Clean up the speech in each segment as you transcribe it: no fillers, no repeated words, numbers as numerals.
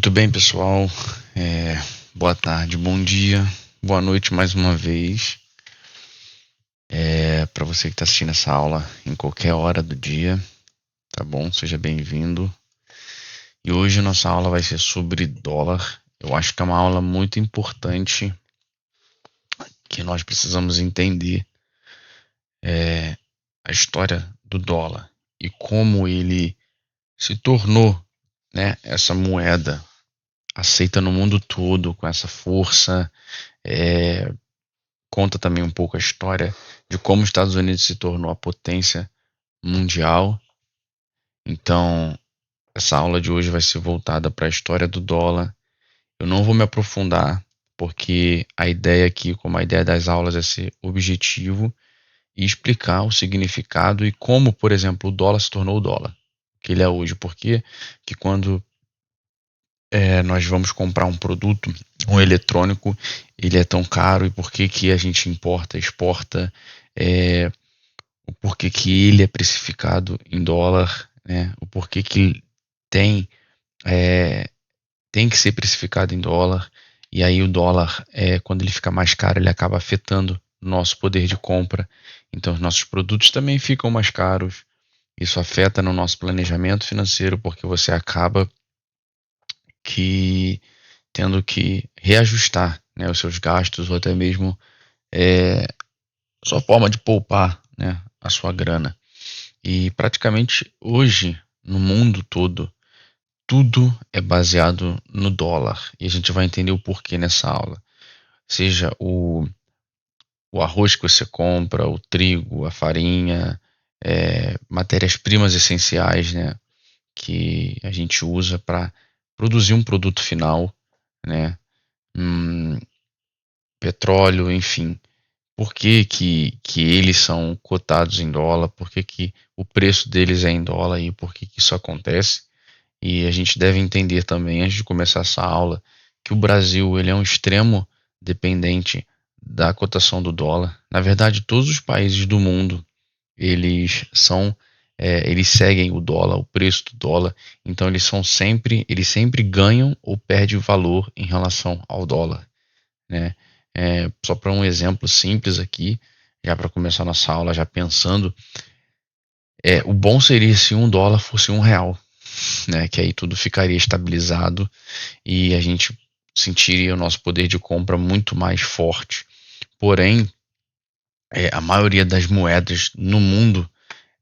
Muito bem, pessoal. É, Boa tarde, bom dia, boa noite mais uma vez. Para você que está assistindo essa aula em qualquer hora do dia, tá bom? Seja bem-vindo. E hoje a nossa aula vai ser sobre dólar. Eu acho que é uma aula muito importante que nós precisamos entender a história do dólar e como ele se tornou, né, essa moeda aceita no mundo todo com essa força. Conta também um pouco a história de como os Estados Unidos se tornou a potência mundial. Então, essa aula de hoje vai ser voltada para a história do dólar. Eu não vou me aprofundar, porque a ideia aqui, como a ideia das aulas, é ser objetivo e explicar o significado e como, por exemplo, o dólar se tornou o dólar que ele é hoje. Por que que quando nós vamos comprar um produto, um eletrônico, ele é tão caro e por que que a gente importa, exporta, é, o porquê que ele é precificado em dólar, né? O porquê que tem, é, tem que ser precificado em dólar, e aí o dólar, quando ele fica mais caro, ele acaba afetando o nosso poder de compra, então os nossos produtos também ficam mais caros, isso afeta no nosso planejamento financeiro, porque você acaba que tendo que reajustar, né, os seus gastos ou até mesmo é, sua forma de poupar, né, a sua grana. E praticamente hoje, no mundo todo, tudo é baseado no dólar. E a gente vai entender o porquê nessa aula. Seja o arroz que você compra, o trigo, a farinha, matérias-primas essenciais, né, que a gente usa para produzir um produto final, né, petróleo, enfim. Por que eles são cotados em dólar? Por que o preço deles é em dólar e por que isso acontece? E a gente deve entender também, antes de começar essa aula, que o Brasil ele é um extremo dependente da cotação do dólar. Na verdade, todos os países do mundo eles seguem o dólar, o preço do dólar. Então eles sempre ganham ou perdem valor em relação ao dólar, né? Só para um exemplo simples aqui, já para começar nossa aula, já pensando, o bom seria se $1 fosse R$ 1, né? Que aí tudo ficaria estabilizado e a gente sentiria o nosso poder de compra muito mais forte. Porém, a maioria das moedas no mundo,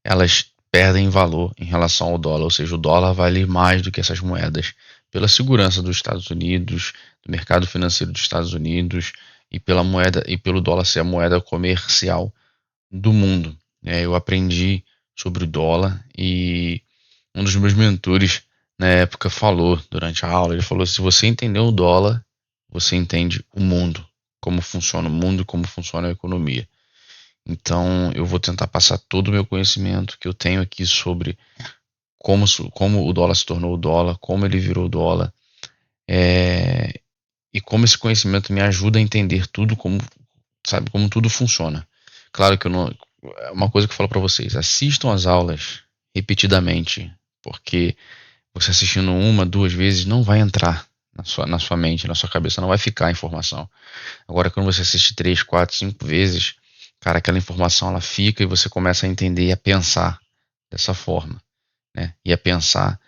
elas perdem valor em relação ao dólar, ou seja, o dólar vale mais do que essas moedas pela segurança dos Estados Unidos, do mercado financeiro dos Estados Unidos e pela moeda e pelo dólar ser a moeda comercial do mundo. Eu aprendi sobre o dólar e um dos meus mentores na época falou durante a aula, ele falou: se você entender o dólar, você entende o mundo, como funciona o mundo, como funciona a economia. Então, eu vou tentar passar todo o meu conhecimento que eu tenho aqui sobre como o dólar se tornou o dólar, como ele virou o dólar, e como esse conhecimento me ajuda a entender tudo, como tudo funciona. Claro que eu não, é uma coisa que eu falo para vocês: assistam as aulas repetidamente, porque você assistindo uma, duas vezes não vai entrar na sua mente, na sua cabeça, não vai ficar a informação. Agora, quando você assiste 3, 4, 5 vezes, cara, aquela informação ela fica e você começa a entender e a pensar dessa forma, né? E a pensar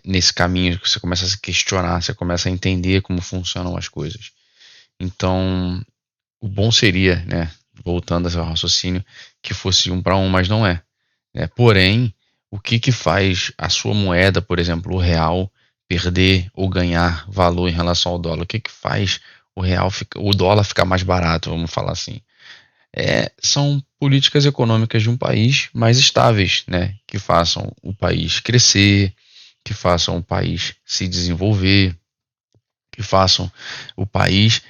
nesse caminho que você começa a se questionar, você começa a entender como funcionam as coisas. Então, o bom seria, né, voltando ao raciocínio, que fosse 1 para 1, mas não é, né? Porém, o que faz a sua moeda, por exemplo, o real, perder ou ganhar valor em relação ao dólar? O que faz o dólar ficar mais barato, vamos falar assim? São políticas econômicas de um país mais estáveis, né? Que façam o país crescer, que façam o país se desenvolver, que façam o país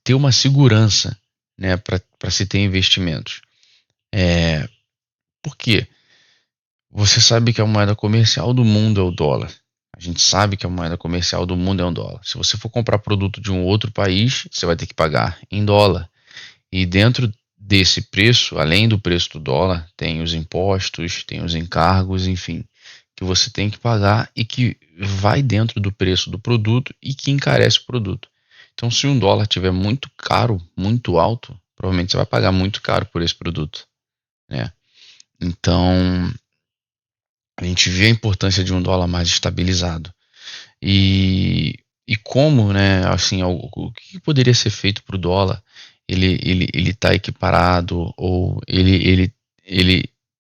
ter uma segurança, né? Para se ter investimentos. Por quê? Você sabe que a moeda comercial do mundo é o dólar. A gente sabe que a moeda comercial do mundo é um dólar. Se você for comprar produto de um outro país, você vai ter que pagar em dólar. E dentro desse preço, além do preço do dólar, tem os impostos, tem os encargos, enfim, que você tem que pagar e que vai dentro do preço do produto e que encarece o produto. Então, se um dólar estiver muito caro, muito alto, provavelmente você vai pagar muito caro por esse produto, né? Então, a gente vê a importância de um dólar mais estabilizado. E como, né, assim, o que poderia ser feito para o dólar ele tá equiparado ou ele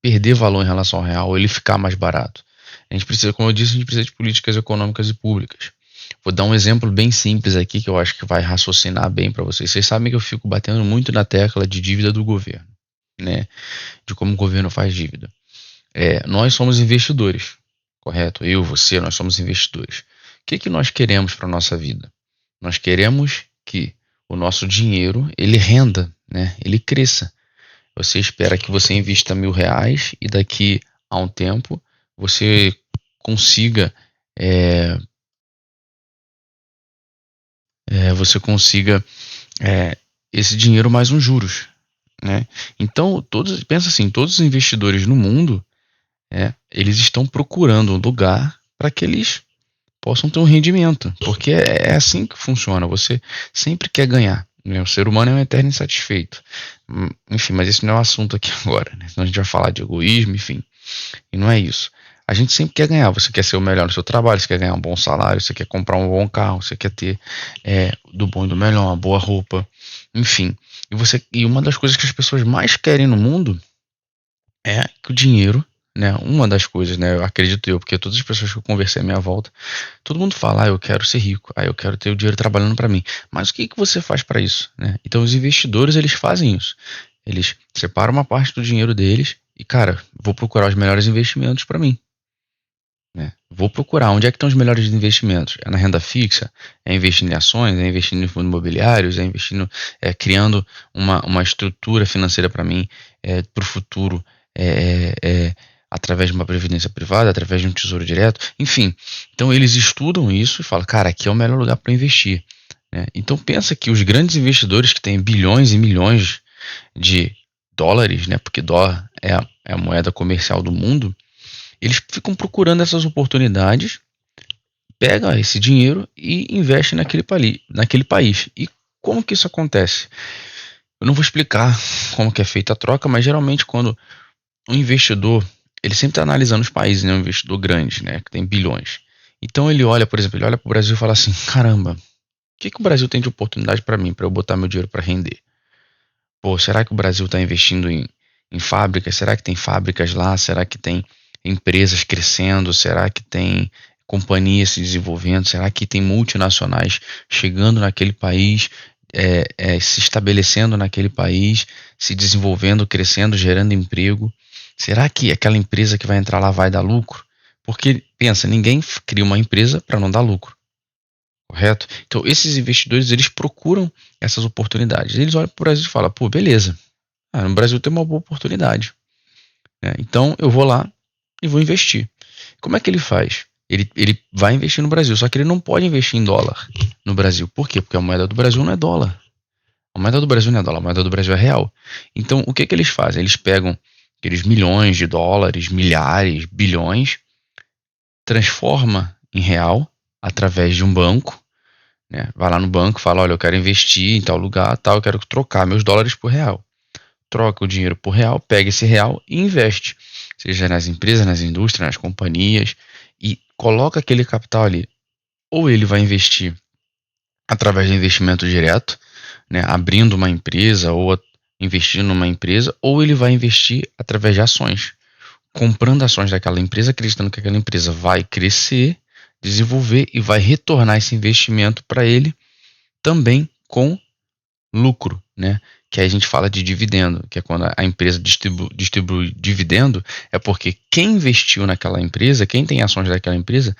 perder valor em relação ao real, ou ele ficar mais barato? A gente precisa, como eu disse, a gente precisa de políticas econômicas e públicas. Vou dar um exemplo bem simples aqui que eu acho que vai raciocinar bem para vocês. Vocês sabem que eu fico batendo muito na tecla de dívida do governo, né? De como o governo faz dívida. Nós somos investidores, correto? Eu, você, nós somos investidores. O que nós queremos para a nossa vida? Nós queremos que o nosso dinheiro ele renda, né? Ele cresça. Você espera que você invista R$ 1.000 e daqui a um tempo você consiga é, você consiga esse dinheiro mais uns juros, né? Então pensa assim, todos os investidores no mundo eles estão procurando um lugar para que eles possam ter um rendimento, porque é assim que funciona. Você sempre quer ganhar, né? O ser humano é um eterno insatisfeito. Enfim, mas esse não é o assunto aqui agora, né? Senão a gente vai falar de egoísmo, enfim. E não é isso. A gente sempre quer ganhar. Você quer ser o melhor no seu trabalho, você quer ganhar um bom salário, você quer comprar um bom carro, você quer ter do bom e do melhor, uma boa roupa, enfim. E uma das coisas que as pessoas mais querem no mundo é que o dinheiro, né? Uma das coisas, né? Eu acredito porque todas as pessoas que eu conversei à minha volta, todo mundo fala, eu quero ser rico, eu quero ter o dinheiro trabalhando para mim. Mas o que você faz para isso, né? Então os investidores, eles fazem isso. Eles separam uma parte do dinheiro deles e, cara, vou procurar os melhores investimentos para mim, né? Vou procurar onde é que estão os melhores investimentos. É na renda fixa? É investindo em ações? É investindo em fundos imobiliários? É investindo, criando uma estrutura financeira para mim, para o futuro, é, é, é, através de uma previdência privada, através de um tesouro direto, enfim. Então eles estudam isso e falam, cara, aqui é o melhor lugar para investir, né? Então pensa que os grandes investidores que têm bilhões e milhões de dólares, né? Porque dólar é a moeda comercial do mundo, eles ficam procurando essas oportunidades, pega esse dinheiro e investe naquele país. E como que isso acontece? Eu não vou explicar como que é feita a troca, mas geralmente quando um investidor, ele sempre está analisando os países, né? Um investidor grande, né? Que tem bilhões. Então ele olha, por exemplo, ele olha para o Brasil e fala assim, caramba, o que o Brasil tem de oportunidade para mim, para eu botar meu dinheiro para render? Pô, será que o Brasil está investindo em fábricas? Será que tem fábricas lá? Será que tem empresas crescendo? Será que tem companhias se desenvolvendo? Será que tem multinacionais chegando naquele país, se estabelecendo naquele país, se desenvolvendo, crescendo, gerando emprego? Será que aquela empresa que vai entrar lá vai dar lucro? Porque, pensa, ninguém cria uma empresa para não dar lucro. Correto? Então, esses investidores, eles procuram essas oportunidades. Eles olham para o Brasil e falam, pô, beleza, no Brasil tem uma boa oportunidade, né? Então, eu vou lá e vou investir. Como é que ele faz? Ele vai investir no Brasil, só que ele não pode investir em dólar no Brasil. Por quê? Porque a moeda do Brasil não é dólar. A moeda do Brasil não é dólar, a moeda do Brasil é real. Então, o que eles fazem? Eles pegam aqueles milhões de dólares, milhares, bilhões, transforma em real através de um banco, né? Vai lá no banco, fala, olha, eu quero investir em tal lugar, tal, eu quero trocar meus dólares por real. Troca o dinheiro por real, pega esse real e investe, seja nas empresas, nas indústrias, nas companhias, e coloca aquele capital ali. Ou ele vai investir através de investimento direto, né, abrindo uma empresa ou investindo numa empresa, ou ele vai investir através de ações, comprando ações daquela empresa, acreditando que aquela empresa vai crescer, desenvolver e vai retornar esse investimento para ele também com lucro, né? Que aí a gente fala de dividendo, que é quando a empresa distribui dividendo, é porque quem investiu naquela empresa, quem tem ações daquela empresa,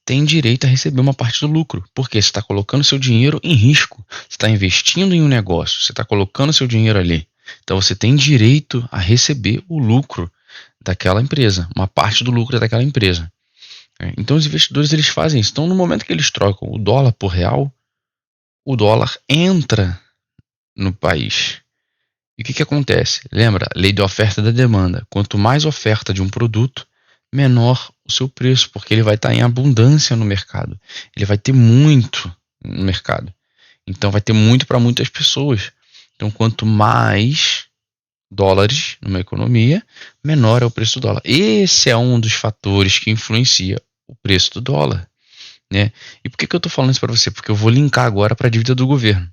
tem direito a receber uma parte do lucro, porque você está colocando seu dinheiro em risco, você está investindo em um negócio, você está colocando seu dinheiro ali, então você tem direito a receber o lucro daquela empresa, uma parte do lucro daquela empresa. Então os investidores eles fazem isso. Então no momento que eles trocam o dólar por real, o dólar entra no país. E o que acontece? Lembra? Lei de oferta e da demanda. Quanto mais oferta de um produto, menor o seu preço, porque ele vai estar em abundância no mercado. Ele vai ter muito no mercado. Então vai ter muito para muitas pessoas. Então quanto mais dólares numa economia, menor é o preço do dólar. Esse é um dos fatores que influencia o preço do dólar, né? E por que eu estou falando isso para você? Porque eu vou linkar agora para a dívida do governo.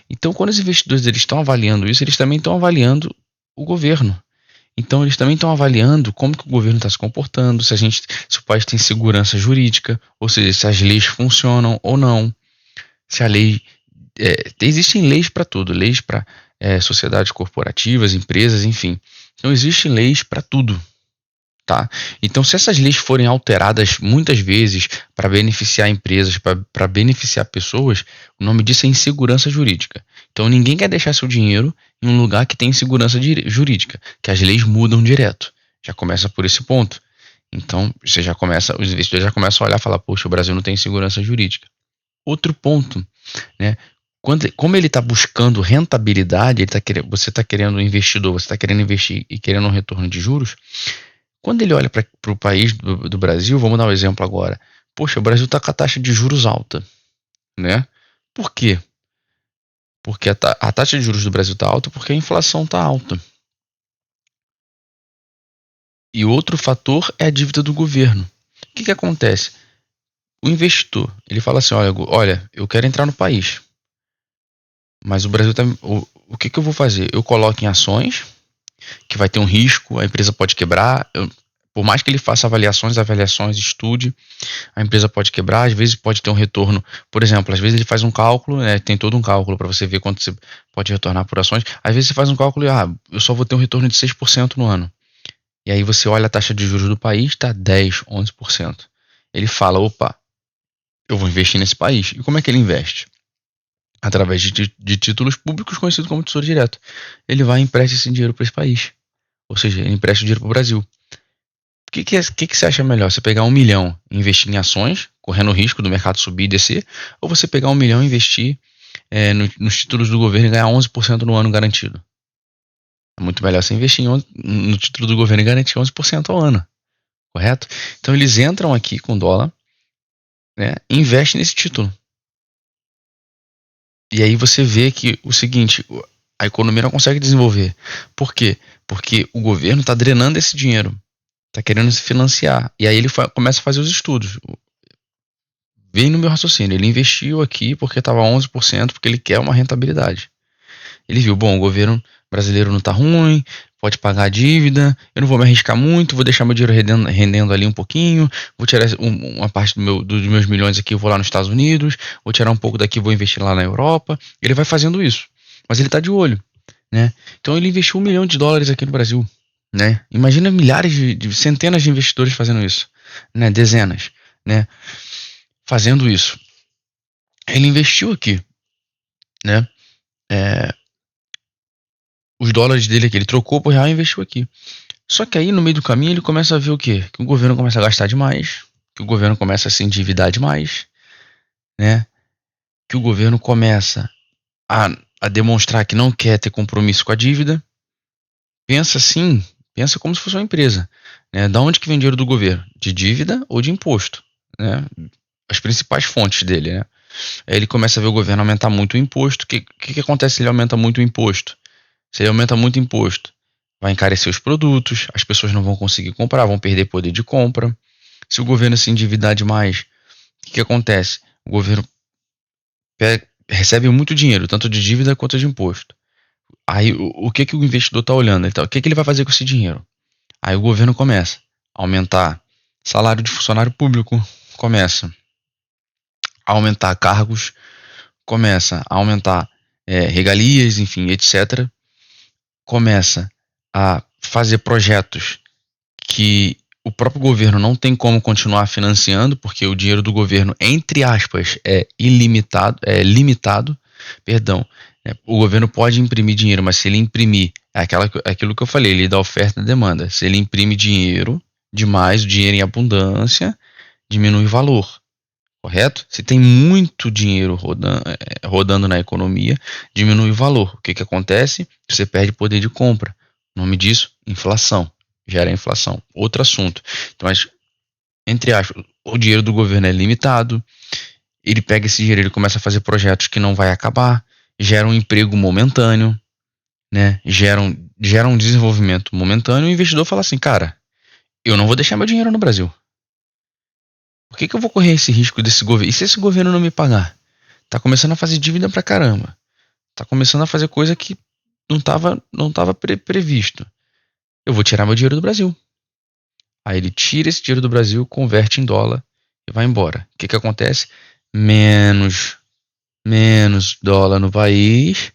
Então, quando os investidores eles estão avaliando isso, eles também estão avaliando o governo. Então, eles também estão avaliando como que o governo está se comportando, se o país tem segurança jurídica, ou seja, se as leis funcionam ou não, se a lei existem leis para tudo, leis para sociedades corporativas, empresas, enfim. Então existem leis para tudo, tá? Então se essas leis forem alteradas muitas vezes para beneficiar empresas, para beneficiar pessoas, o nome disso é insegurança jurídica. Então ninguém quer deixar seu dinheiro em um lugar que tem insegurança jurídica, que as leis mudam direto. Já começa por esse ponto. Então você já começa, os investidores já começam a olhar e falar, poxa, o Brasil não tem segurança jurídica. Outro ponto, né? Como ele está buscando rentabilidade, você está querendo um investidor, você está querendo investir e querendo um retorno de juros. Quando ele olha para o país do Brasil, vamos dar um exemplo agora. Poxa, o Brasil está com a taxa de juros alta, né? Por quê? Porque a taxa de juros do Brasil está alta porque a inflação está alta. E outro fator é a dívida do governo. O que acontece? O investidor, ele fala assim, olha, eu quero entrar no país. Mas o Brasil tá. O que eu vou fazer? Eu coloco em ações, que vai ter um risco, a empresa pode quebrar. Por mais que ele faça avaliações, estude, a empresa pode quebrar, às vezes pode ter um retorno. Por exemplo, às vezes ele faz um cálculo, tem todo um cálculo para você ver quanto você pode retornar por ações. Às vezes você faz um cálculo e eu só vou ter um retorno de 6% no ano. E aí você olha a taxa de juros do país, está 10, 11%. Ele fala, opa, eu vou investir nesse país. E como é que ele investe? Através de títulos públicos conhecidos como Tesouro Direto. Ele vai e empresta esse dinheiro para esse país. Ou seja, ele empresta o dinheiro para o Brasil. O que você acha melhor? Você pegar 1 milhão e investir em ações, correndo o risco do mercado subir e descer, ou você pegar 1 milhão e investir nos títulos do governo e ganhar 11% no ano garantido? É muito melhor você investir no título do governo e garantir 11% ao ano. Correto? Então eles entram aqui com dólar, né, e investem nesse título. E aí você vê que o seguinte, a economia não consegue desenvolver. Por quê? Porque o governo está drenando esse dinheiro, está querendo se financiar. E aí ele começa a fazer os estudos. Vem no meu raciocínio, ele investiu aqui porque estava 11%, porque ele quer uma rentabilidade. Ele viu, bom, o governo brasileiro não está ruim, pode pagar a dívida, eu não vou me arriscar muito, vou deixar meu dinheiro rendendo ali um pouquinho, vou tirar uma parte dos meus milhões aqui, eu vou lá nos Estados Unidos, vou tirar um pouco daqui, vou investir lá na Europa. Ele vai fazendo isso, mas ele está de olho, né? Então ele investiu US$1 milhão aqui no Brasil, né? Imagina milhares centenas de investidores fazendo isso, né? Dezenas, né? Fazendo isso. Ele investiu aqui, né? Os dólares dele aqui, ele trocou por real e investiu aqui. Só que aí no meio do caminho ele começa a ver o quê? Que o governo começa a gastar demais, que o governo começa a se endividar demais, né? Que o governo começa a demonstrar que não quer ter compromisso com a dívida. Pensa assim, pensa como se fosse uma empresa, né? Da onde que vem dinheiro do governo? De dívida ou de imposto, né? As principais fontes dele, né? Aí ele começa a ver o governo aumentar muito o imposto. O que acontece se ele aumenta muito o imposto? Se ele aumenta muito o imposto, vai encarecer os produtos, as pessoas não vão conseguir comprar, vão perder poder de compra. Se o governo se endividar demais, o que acontece? O governo recebe muito dinheiro, tanto de dívida quanto de imposto. Aí o que o investidor está olhando? O que ele vai fazer com esse dinheiro? Aí o governo começa a aumentar salário de funcionário público, começa a aumentar cargos, começa a aumentar regalias, enfim, etc. Começa a fazer projetos que o próprio governo não tem como continuar financiando, porque o dinheiro do governo, entre aspas, é ilimitado, é limitado, perdão. O governo pode imprimir dinheiro, mas se ele imprimir, aquilo que eu falei, lei da oferta e demanda. Se ele imprime dinheiro demais, o dinheiro em abundância, diminui o valor. Correto? Se tem muito dinheiro rodando na economia, diminui o valor. O que acontece? Você perde poder de compra. O nome disso, inflação. gera inflação. Outro assunto. Então, mas, entre aspas, o dinheiro do governo é limitado, ele pega esse dinheiro, ele começa a fazer projetos que não vai acabar, gera um emprego momentâneo, né? Gera um desenvolvimento momentâneo, e o investidor fala assim, cara, eu não vou deixar meu dinheiro no Brasil. Por que eu vou correr esse risco desse governo? E se esse governo não me pagar? Tá começando a fazer dívida pra caramba. Tá começando a fazer coisa que não tava previsto. Eu vou tirar meu dinheiro do Brasil. Aí ele tira esse dinheiro do Brasil, converte em dólar e vai embora. O que acontece? Menos, menos dólar no país,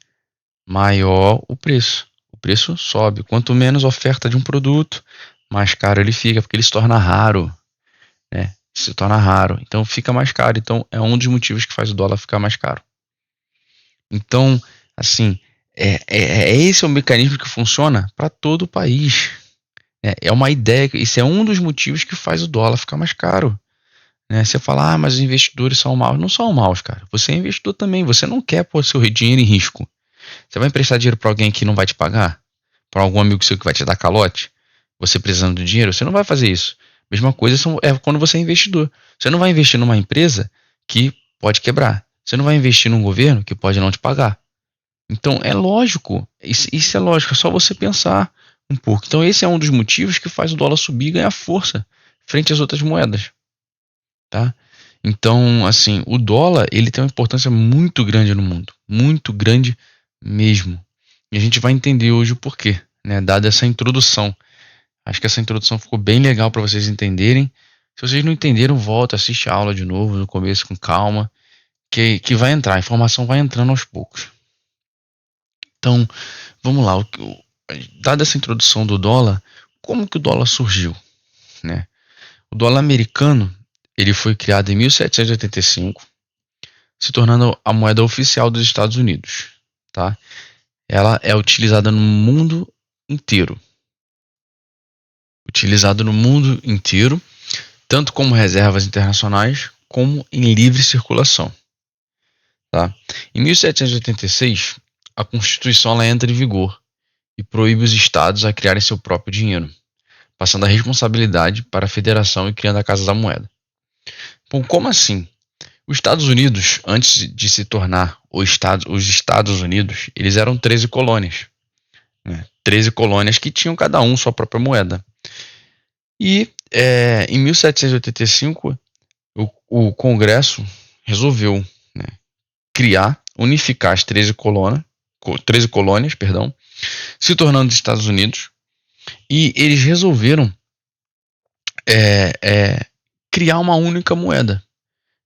maior o preço. O preço sobe. Quanto menos oferta de um produto, mais caro ele fica, porque ele se torna raro, né? Se torna raro. Então fica mais caro. Então é um dos motivos que faz o dólar ficar mais caro. Então, assim, esse é o mecanismo que funciona para todo o país. É uma ideia, isso é um dos motivos que faz o dólar ficar mais caro. Né? Você fala, mas os investidores são maus. Não são maus, cara. Você é investidor também. Você não quer pôr seu dinheiro em risco. Você vai emprestar dinheiro para alguém que não vai te pagar? Para algum amigo seu que vai te dar calote? Você precisando de dinheiro? Você não vai fazer isso. Mesma coisa é quando você é investidor. Você não vai investir numa empresa que pode quebrar. Você não vai investir num governo que pode não te pagar. Então é lógico. Isso é lógico. É só você pensar um pouco. Então esse é um dos motivos que faz o dólar subir e ganhar força frente às outras moedas. Tá? Então, assim, o dólar ele tem uma importância muito grande no mundo, muito grande mesmo. E a gente vai entender hoje o porquê, né? Dada essa introdução. Acho que essa introdução ficou bem legal para vocês entenderem. Se vocês não entenderam, volta, assiste a aula de novo, no começo com calma, que vai entrar, a informação vai entrando aos poucos. Então, vamos lá. Dada essa introdução do dólar, como que o dólar surgiu, né? O dólar americano ele foi criado em 1785, se tornando a moeda oficial dos Estados Unidos. Tá? Ela é utilizada no mundo inteiro. Utilizado no mundo inteiro, tanto como reservas internacionais, como em livre circulação. Tá? Em 1786, a Constituição ela entra em vigor e proíbe os estados a criarem seu próprio dinheiro, passando a responsabilidade para a federação e criando a Casa da Moeda. Bom, como assim? Os Estados Unidos, antes de se tornar os Estados Unidos, eles eram 13 colônias. Né? 13 colônias que tinham cada um sua própria moeda. E em 1785, o Congresso resolveu, né, unificar as 13 colônias, se tornando os Estados Unidos. E eles resolveram criar uma única moeda,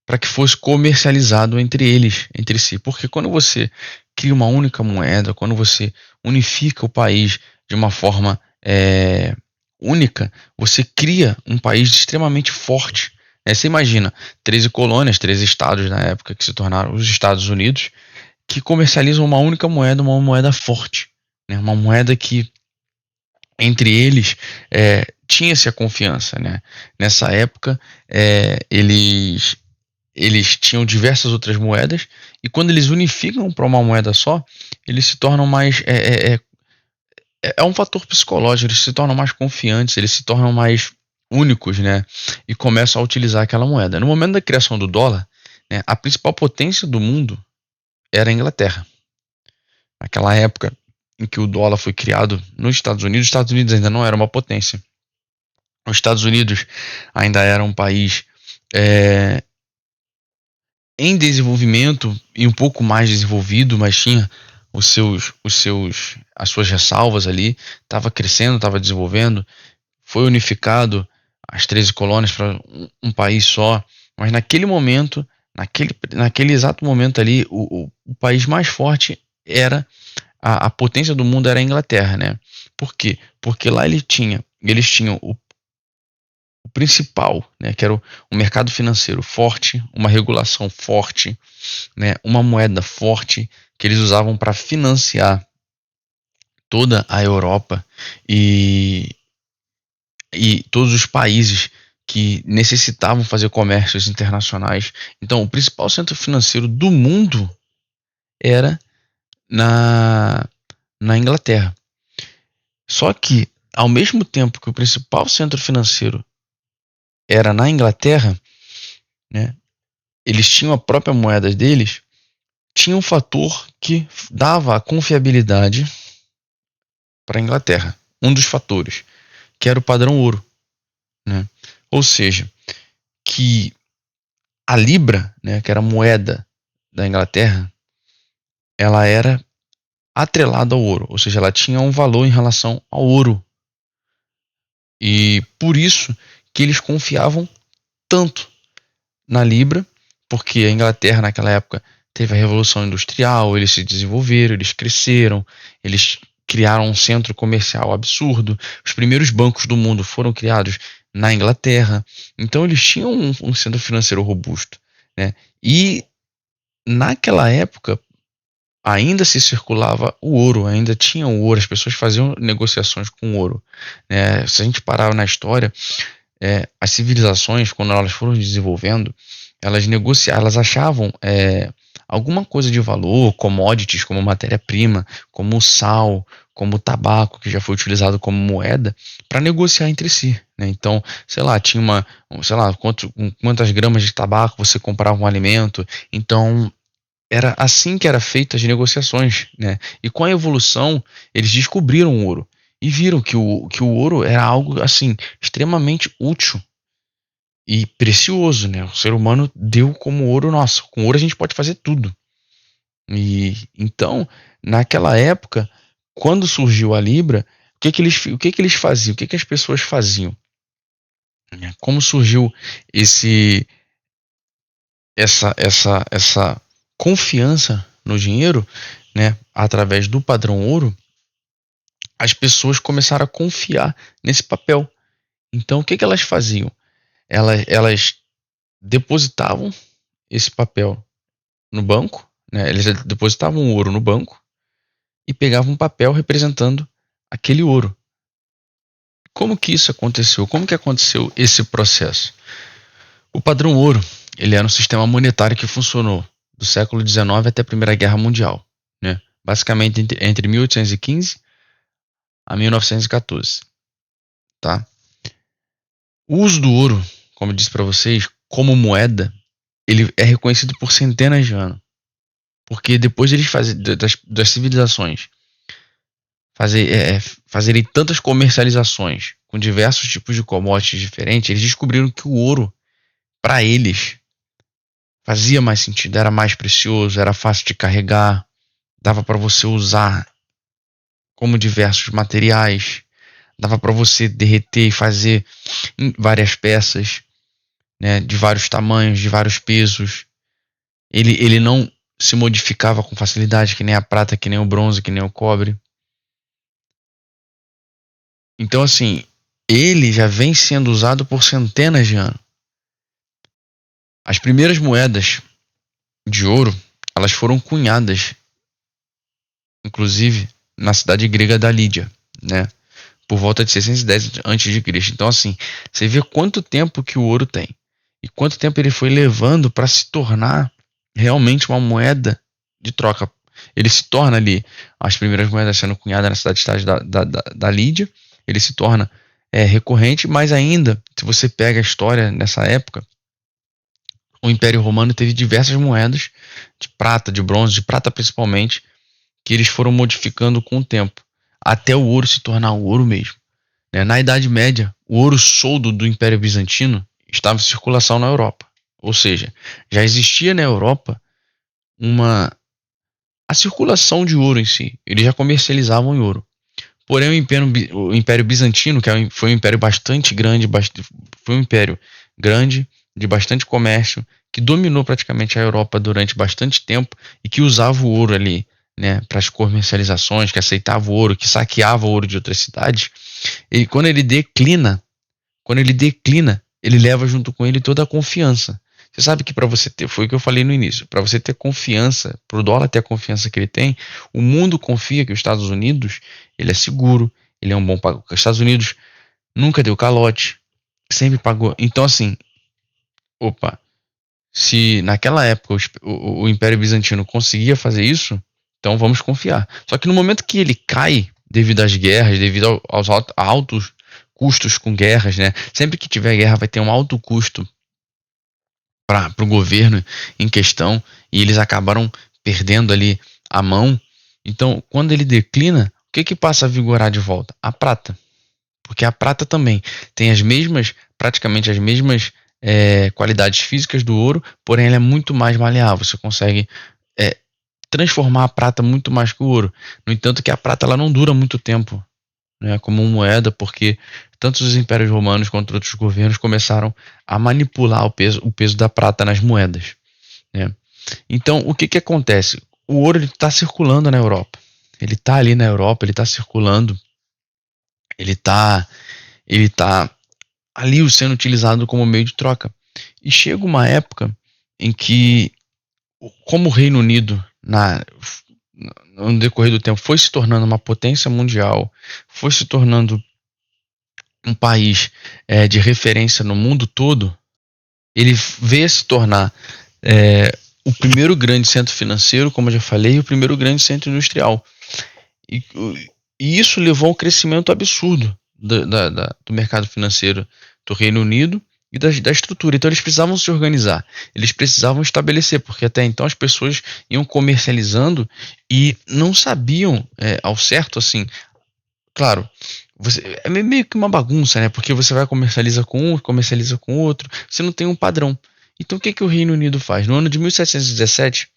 para que fosse comercializado entre si. Porque quando você cria uma única moeda, quando você unifica o país de uma forma única, você cria um país extremamente forte. Você imagina, 13 colônias, 13 estados na época que se tornaram os Estados Unidos, que comercializam uma única moeda, uma moeda forte. Né? Uma moeda que, entre eles, tinha-se a confiança. Né? Nessa época, eles tinham diversas outras moedas, e quando eles unificam para uma moeda só, eles se tornam mais. É um fator psicológico, eles se tornam mais confiantes, eles se tornam mais únicos, né? E começam a utilizar aquela moeda. No momento da criação do dólar, né, a principal potência do mundo era a Inglaterra. Naquela época em que o dólar foi criado nos Estados Unidos ainda não era uma potência. Os Estados Unidos ainda era um país em desenvolvimento e um pouco mais desenvolvido, mas tinha as suas ressalvas ali, estava crescendo, estava desenvolvendo, foi unificado as 13 colônias para um país só, mas naquele momento, naquele exato momento ali, o país mais forte era, a potência do mundo era a Inglaterra, né? Por quê? Porque lá eles tinham o principal, né, que era o mercado financeiro forte, uma regulação forte, né, uma moeda forte que eles usavam para financiar toda a Europa e todos os países que necessitavam fazer comércios internacionais. Então, o principal centro financeiro do mundo era na Inglaterra. Só que ao mesmo tempo que o principal centro financeiro era na Inglaterra, né, eles tinham a própria moeda deles, tinha um fator que dava a confiabilidade para a Inglaterra. Um dos fatores, que era o padrão ouro. Né? Ou seja, que a Libra, né, que era a moeda da Inglaterra, ela era atrelada ao ouro. Ou seja, ela tinha um valor em relação ao ouro. E por isso que eles confiavam tanto na Libra, porque a Inglaterra naquela época teve a Revolução Industrial, eles se desenvolveram, eles cresceram, eles criaram um centro comercial absurdo, os primeiros bancos do mundo foram criados na Inglaterra, então eles tinham um centro financeiro robusto, né? E naquela época ainda se circulava o ouro, ainda tinha o ouro, as pessoas faziam negociações com ouro, né? Se a gente parar na história, as civilizações, quando elas foram desenvolvendo, elas negociavam, elas achavam alguma coisa de valor, commodities como matéria-prima, como o sal, como o tabaco, que já foi utilizado como moeda, para negociar entre si. Né? Então, sei lá, tinha sei lá, quantas gramas de tabaco você comprava um alimento. Então, era assim que era feita as negociações, né? E com a evolução, eles descobriram o ouro e viram que o ouro era algo assim extremamente útil e precioso, né? O ser humano deu como ouro nosso. Com ouro a gente pode fazer tudo. E então, naquela época, quando surgiu a Libra, o que que eles faziam? O que que as pessoas faziam? Como surgiu esse essa confiança no dinheiro, né, através do padrão ouro, as pessoas começaram a confiar nesse papel. Então, o que que elas faziam? Elas depositavam esse papel no banco, né? Eles depositavam o ouro no banco e pegavam um papel representando aquele ouro. Como que isso aconteceu? Como que aconteceu esse processo? O padrão ouro, ele era um sistema monetário que funcionou do século XIX até a Primeira Guerra Mundial, né? Basicamente entre 1815 a 1914, tá? O uso do ouro, como eu disse para vocês, como moeda, ele é reconhecido por centenas de anos, porque depois eles das civilizações fazerem tantas comercializações com diversos tipos de commodities diferentes, eles descobriram que o ouro, para eles, fazia mais sentido, era mais precioso, era fácil de carregar, dava para você usar como diversos materiais, dava para você derreter e fazer várias peças, né, de vários tamanhos, de vários pesos. Ele não se modificava com facilidade, que nem a prata, que nem o bronze, que nem o cobre. Então, assim, ele já vem sendo usado por centenas de anos. As primeiras moedas de ouro, elas foram cunhadas, inclusive, na cidade grega da Lídia, né? Por volta de 610 a.C. Então, assim, você vê quanto tempo que o ouro tem e quanto tempo ele foi levando para se tornar realmente uma moeda de troca. Ele se torna ali, as primeiras moedas sendo cunhadas na cidade da Lídia, ele se torna recorrente, mas ainda, se você pega a história nessa época, o Império Romano teve diversas moedas de prata, de bronze, de prata principalmente, que eles foram modificando com o tempo, até o ouro se tornar o ouro mesmo. Na Idade Média, o ouro soldo do Império Bizantino estava em circulação na Europa. Ou seja, já existia na Europa a circulação de ouro em si. Eles já comercializavam em ouro. Porém, o Império Bizantino, que foi um império bastante grande, foi um império grande, de bastante comércio, que dominou praticamente a Europa durante bastante tempo e que usava o ouro ali, né, para as comercializações, que aceitava o ouro, que saqueava o ouro de outras cidades. E quando ele declina, ele leva junto com ele toda a confiança. Você sabe que para você ter, foi o que eu falei no início, para você ter confiança, para o dólar ter a confiança que ele tem, o mundo confia que os Estados Unidos, ele é seguro, ele é um bom pagador. Os Estados Unidos nunca deu calote, sempre pagou. Então assim, opa, se naquela época o Império Bizantino conseguia fazer isso, então vamos confiar. Só que no momento que ele cai, devido às guerras, devido aos altos custos com guerras, né? Sempre que tiver guerra vai ter um alto custo para o governo em questão, e eles acabaram perdendo ali a mão. Então, quando ele declina, o que passa a vigorar de volta? A prata. Porque a prata também tem praticamente as mesmas qualidades físicas do ouro, porém ela é muito mais maleável. Você consegue é, transformar a prata muito mais que o ouro. No entanto, que a prata ela não dura muito tempo, né, como moeda, porque tanto os impérios romanos quanto outros governos começaram a manipular o peso da prata nas moedas, né? Então, o que acontece? O ouro está circulando na Europa. Ele está ali na Europa, ele está circulando, ele está ele tá ali sendo utilizado como meio de troca. E chega uma época em que, como o Reino Unido, no decorrer do tempo, foi se tornando uma potência mundial, foi se tornando um país de referência no mundo todo, ele veio a se tornar o primeiro grande centro financeiro, como eu já falei, e o primeiro grande centro industrial. E, e isso levou a um crescimento absurdo do mercado financeiro do Reino Unido e da estrutura. Então eles precisavam se organizar, eles precisavam estabelecer, porque até então as pessoas iam comercializando e não sabiam ao certo, assim, claro, é meio que uma bagunça, né? Porque você vai comercializa com um, comercializa com outro, você não tem um padrão. Então o que o Reino Unido faz? No ano de 1717,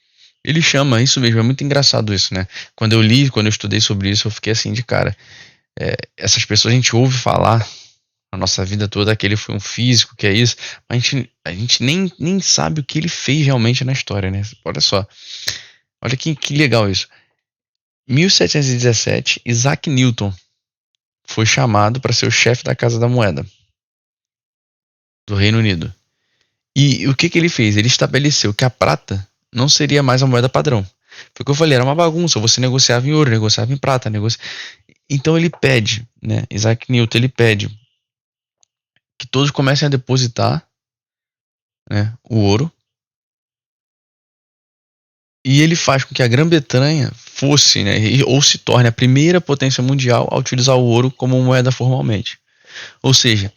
ele chama, isso mesmo, é muito engraçado isso, né? Quando eu estudei sobre isso, eu fiquei assim de cara. Essas pessoas a gente ouve falar na nossa vida toda que ele foi um físico, que é isso, mas a gente nem sabe o que ele fez realmente na história, né? Olha só, olha que legal isso. 1717, Isaac Newton foi chamado para ser o chefe da Casa da Moeda do Reino Unido. E o que ele fez? Ele estabeleceu que a prata não seria mais a moeda padrão. Foi o que eu falei, era uma bagunça. Você negociava em ouro, negociava em prata. Então ele pede, né? Isaac Newton, ele pede que todos comecem a depositar, né, o ouro. E ele faz com que a Grã-Bretanha fosse, né, ou se torne a primeira potência mundial a utilizar o ouro como moeda formalmente. Ou seja,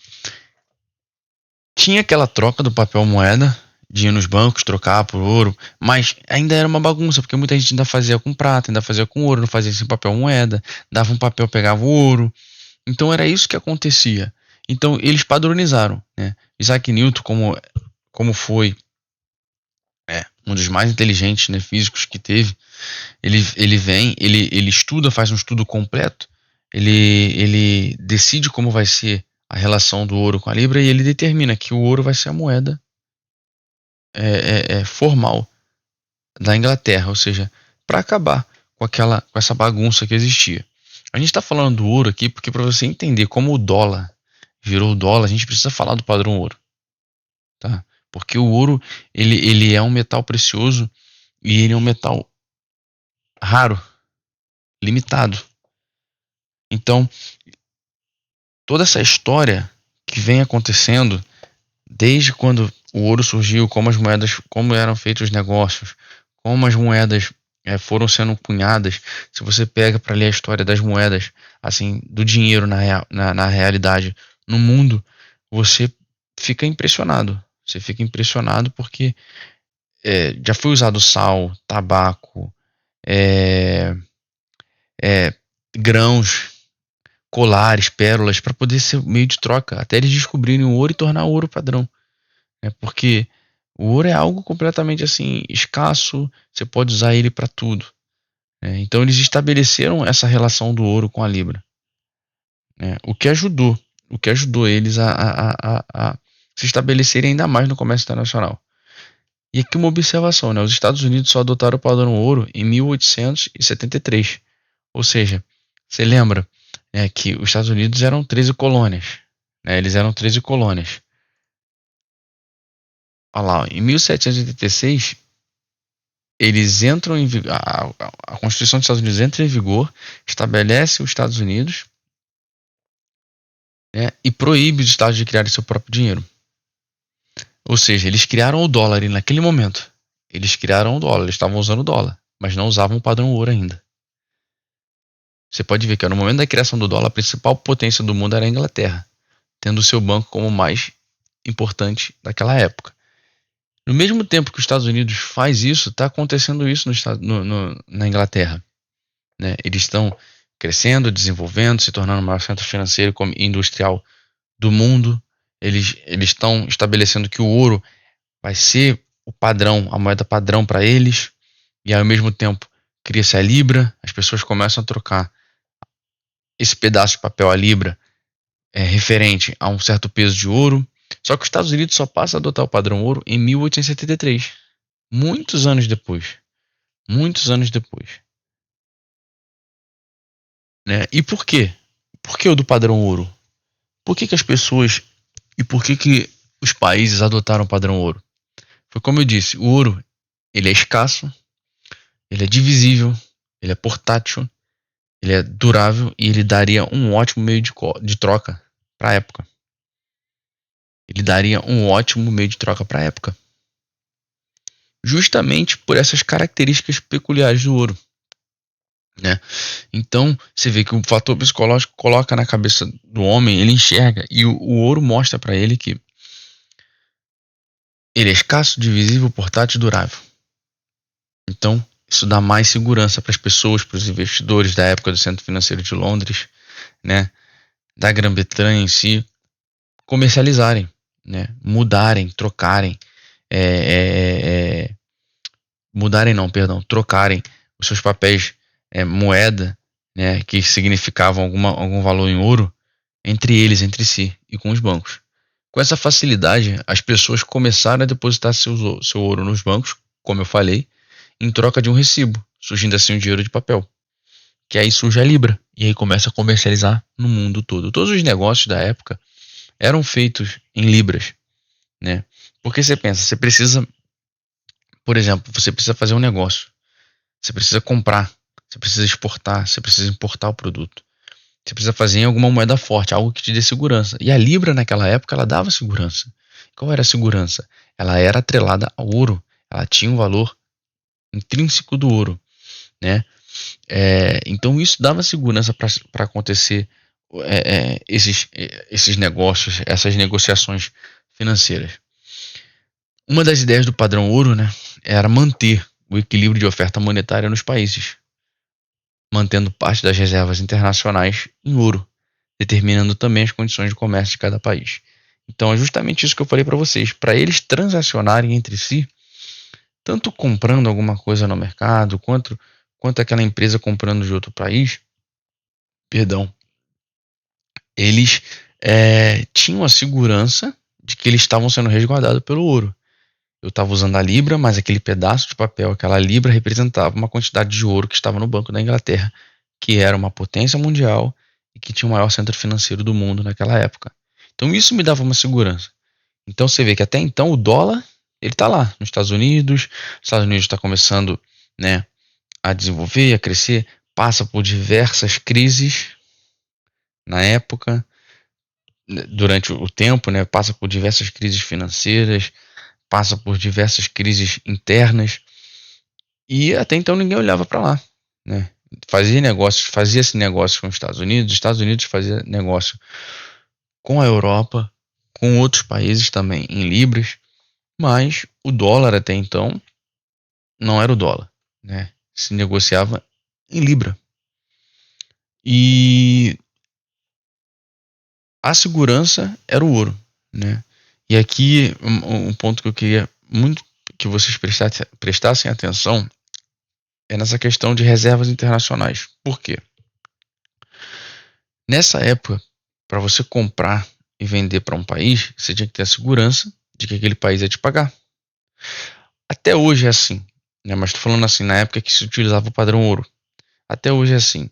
tinha aquela troca do papel moeda, de ir nos bancos trocar por ouro, mas ainda era uma bagunça, porque muita gente ainda fazia com prata, ainda fazia com ouro, não fazia sem papel moeda, dava um papel, pegava o ouro. Então era isso que acontecia. Então eles padronizaram, né? Isaac Newton, como foi um dos mais inteligentes, né, físicos que teve, ele estuda, faz um estudo completo, ele decide como vai ser a relação do ouro com a libra e ele determina que o ouro vai ser a moeda formal da Inglaterra, ou seja, para acabar com essa bagunça que existia. A gente está falando do ouro aqui porque para você entender como o dólar virou o dólar, a gente precisa falar do padrão ouro, tá? Porque o ouro ele é um metal precioso e ele é um metal raro, limitado. Então, toda essa história que vem acontecendo desde quando o ouro surgiu, como eram feitos os negócios, como as moedas foram sendo cunhadas. Se você pega para ler a história das moedas, assim, do dinheiro na realidade, no mundo, você fica impressionado. Você fica impressionado porque já foi usado sal, tabaco, é, grãos, colares, pérolas, para poder ser meio de troca, até eles descobrirem o ouro e tornar o ouro padrão. Porque o ouro é algo completamente assim escasso, você pode usar ele para tudo. Então eles estabeleceram essa relação do ouro com a libra, né? O que ajudou eles a se estabelecerem ainda mais no comércio internacional. E aqui uma observação, né? Os Estados Unidos só adotaram o padrão ouro em 1873. Ou seja, você lembra, né, que os Estados Unidos eram 13 colônias, né? Eles eram 13 colônias. Olha lá, em 1786 eles entram em a Constituição dos Estados Unidos entra em vigor, estabelece os Estados Unidos, né, e proíbe os estados de criarem seu próprio dinheiro. Ou seja, eles criaram o dólar e naquele momento eles criaram o dólar, eles estavam usando o dólar, mas não usavam o padrão ouro ainda. Você pode ver que no momento da criação do dólar, a principal potência do mundo era a Inglaterra, tendo o seu banco como mais importante daquela época. No mesmo tempo que os Estados Unidos faz isso, está acontecendo isso na Inglaterra. Né? Eles estão crescendo, desenvolvendo, se tornando o maior centro financeiro e industrial do mundo. Eles estão estabelecendo que o ouro vai ser o padrão, a moeda padrão para eles. E ao mesmo tempo cria-se a Libra, as pessoas começam a trocar esse pedaço de papel, a Libra, referente a um certo peso de ouro. Só que os Estados Unidos só passa a adotar o padrão ouro em 1873. Muitos anos depois. Muitos anos depois. Né? E por quê? Por que o do padrão ouro? Por que as pessoas e por que os países adotaram o padrão ouro? Foi como eu disse, o ouro ele é escasso, ele é divisível, ele é portátil, ele é durável e ele daria um ótimo meio de troca para a época. Ele daria um ótimo meio de troca para a época. Justamente por essas características peculiares do ouro. Né? Então, você vê que o fator psicológico coloca na cabeça do homem, ele enxerga, e o ouro mostra para ele que ele é escasso, divisível, portátil e durável. Então, isso dá mais segurança para as pessoas, para os investidores da época do Centro Financeiro de Londres, né, da Grã-Bretanha em si, comercializarem, né, mudarem, trocarem, trocarem os seus papéis moeda, né, que significavam algum valor em ouro, entre eles, entre si e com os bancos. Com essa facilidade, as pessoas começaram a depositar seu ouro nos bancos, como eu falei, em troca de um recibo, surgindo assim um dinheiro de papel. Que aí surge a Libra, e aí começa a comercializar no mundo todo. Todos os negócios da época eram feitos em Libras, né? Porque você pensa, você precisa, por exemplo, você precisa fazer um negócio, você precisa comprar, você precisa exportar, você precisa importar o produto. Você precisa fazer em alguma moeda forte, algo que te dê segurança. E a Libra naquela época, ela dava segurança. Qual era a segurança? Ela era atrelada ao ouro. Ela tinha um valor intrínseco do ouro, né? Então isso dava segurança para acontecer esses negócios, essas negociações financeiras. Uma das ideias do padrão ouro, né, era manter o equilíbrio de oferta monetária nos países, mantendo parte das reservas internacionais em ouro, determinando também as condições de comércio de cada país. Então é justamente isso que eu falei para vocês. Para eles transacionarem entre si, tanto comprando alguma coisa no mercado, quanto aquela empresa comprando de outro país, perdão, eles tinham a segurança de que eles estavam sendo resguardados pelo ouro. Eu estava usando a Libra, mas aquele pedaço de papel, aquela Libra representava uma quantidade de ouro que estava no Banco da Inglaterra, que era uma potência mundial e que tinha o maior centro financeiro do mundo naquela época. Então isso me dava uma segurança. Então você vê que até então o dólar, ele está lá nos Estados Unidos. Os Estados Unidos está começando, né, a desenvolver, a crescer, passa por diversas crises na época, durante o tempo, né, passa por diversas crises financeiras, passa por diversas crises internas, e até então ninguém olhava para lá, né? Fazia-se negócio com os Estados Unidos fazia negócio com a Europa, com outros países também em libras, mas o dólar até então não era o dólar, né? Se negociava em libra. E a segurança era o ouro, né? E aqui um ponto que eu queria muito que vocês prestassem atenção é nessa questão de reservas internacionais. Por quê? Nessa época, para você comprar e vender para um país, você tinha que ter a segurança de que aquele país ia te pagar. Até hoje é assim, né? Mas estou falando assim, na época que se utilizava o padrão ouro. Até hoje é assim.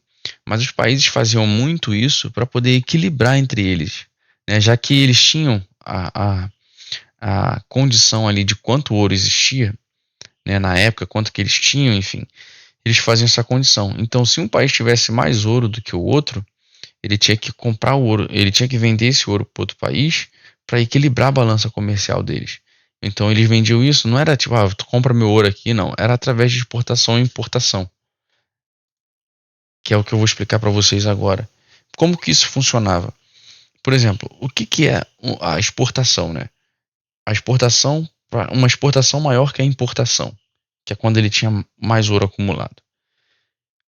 Mas os países faziam muito isso para poder equilibrar entre eles, né? Já que eles tinham a condição ali de quanto ouro existia, né, na época, quanto que eles tinham, enfim, eles faziam essa condição. Então, se um país tivesse mais ouro do que o outro, ele tinha que comprar o ouro, ele tinha que vender esse ouro para outro país para equilibrar a balança comercial deles. Então, eles vendiam isso, não era tipo, tu compra meu ouro aqui, não, era através de exportação e importação. que é o que eu vou explicar para vocês agora. Como que isso funcionava? Por exemplo, o que é a exportação, né? A exportação, uma exportação maior que a importação, que é quando ele tinha mais ouro acumulado.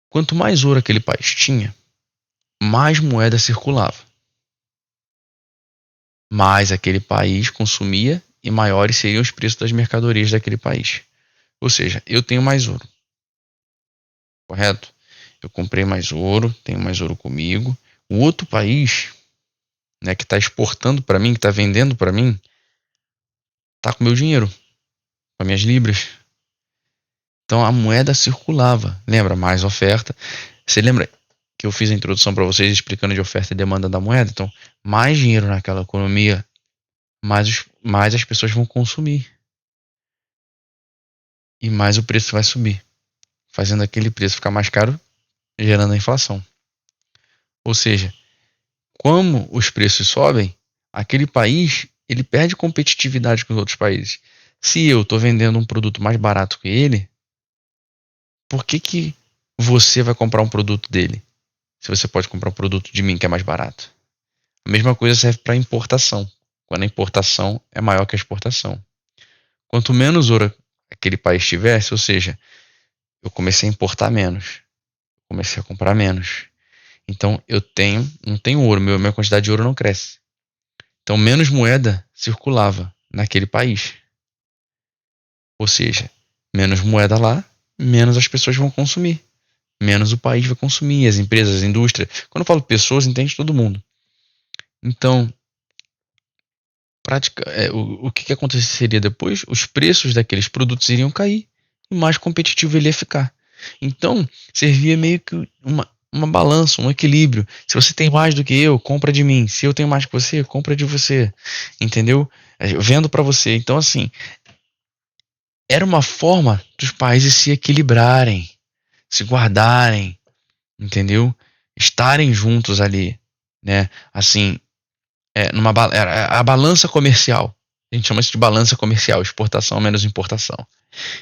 Quanto mais ouro aquele país tinha, mais moeda circulava, mais aquele país consumia e maiores seriam os preços das mercadorias daquele país. Ou seja, eu tenho mais ouro, correto? Eu comprei mais ouro, tenho mais ouro comigo. O outro país, né, que está exportando para mim, que está vendendo para mim, está com meu dinheiro, com as minhas libras. Então a moeda circulava. Lembra? Mais oferta. Você lembra que eu fiz a introdução para vocês explicando de oferta e demanda da moeda? Então, mais dinheiro naquela economia, mais as pessoas vão consumir. E mais o preço vai subir, fazendo aquele preço ficar mais caro, gerando a inflação. Ou seja, como os preços sobem, aquele país ele perde competitividade com os outros países. Se eu estou vendendo um produto mais barato que ele, por que você vai comprar um produto dele? Se você pode comprar um produto de mim que é mais barato. A mesma coisa serve para importação. Quando a importação é maior que a exportação. Quanto menos ouro aquele país tivesse, ou seja, eu comecei a importar menos, comecei a comprar menos. Então eu não tenho ouro, minha quantidade de ouro não cresce. Então menos moeda circulava naquele país. Ou seja, menos moeda lá, menos as pessoas vão consumir. Menos o país vai consumir, as empresas, a indústria. Quando eu falo pessoas, entende todo mundo. Então, o que aconteceria depois? Os preços daqueles produtos iriam cair e mais competitivo ele ia ficar. Então, servia meio que uma balança, um equilíbrio. Se você tem mais do que eu, compra de mim. Se eu tenho mais que você, compra de você. Entendeu? Eu vendo para você. Então, assim, era uma forma dos países se equilibrarem, se guardarem, entendeu? Estarem juntos ali, né? Assim, era a balança comercial. A gente chama isso de balança comercial, exportação menos importação.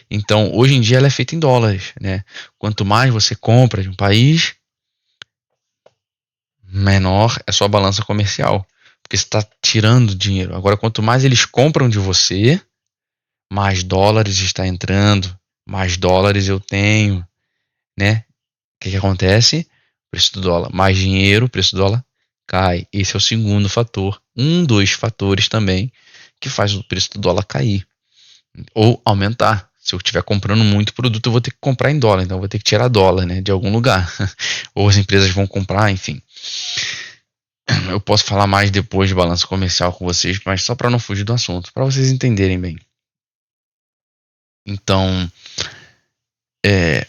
Então, hoje em dia ela é feita em dólares, né? Quanto mais você compra de um país, menor é sua balança comercial, porque você está tirando dinheiro. Agora, quanto mais eles compram de você, mais dólares está entrando, mais dólares eu tenho, né? O que acontece? O preço do dólar, mais dinheiro, o preço do dólar cai. Esse é o segundo fator, um dos fatores também que faz o preço do dólar cair ou aumentar. Se eu estiver comprando muito produto, eu vou ter que comprar em dólar, então eu vou ter que tirar dólar, né, de algum lugar. Ou as empresas vão comprar, enfim. Eu posso falar mais depois de balanço comercial com vocês, mas só para não fugir do assunto, para vocês entenderem bem. Então, é,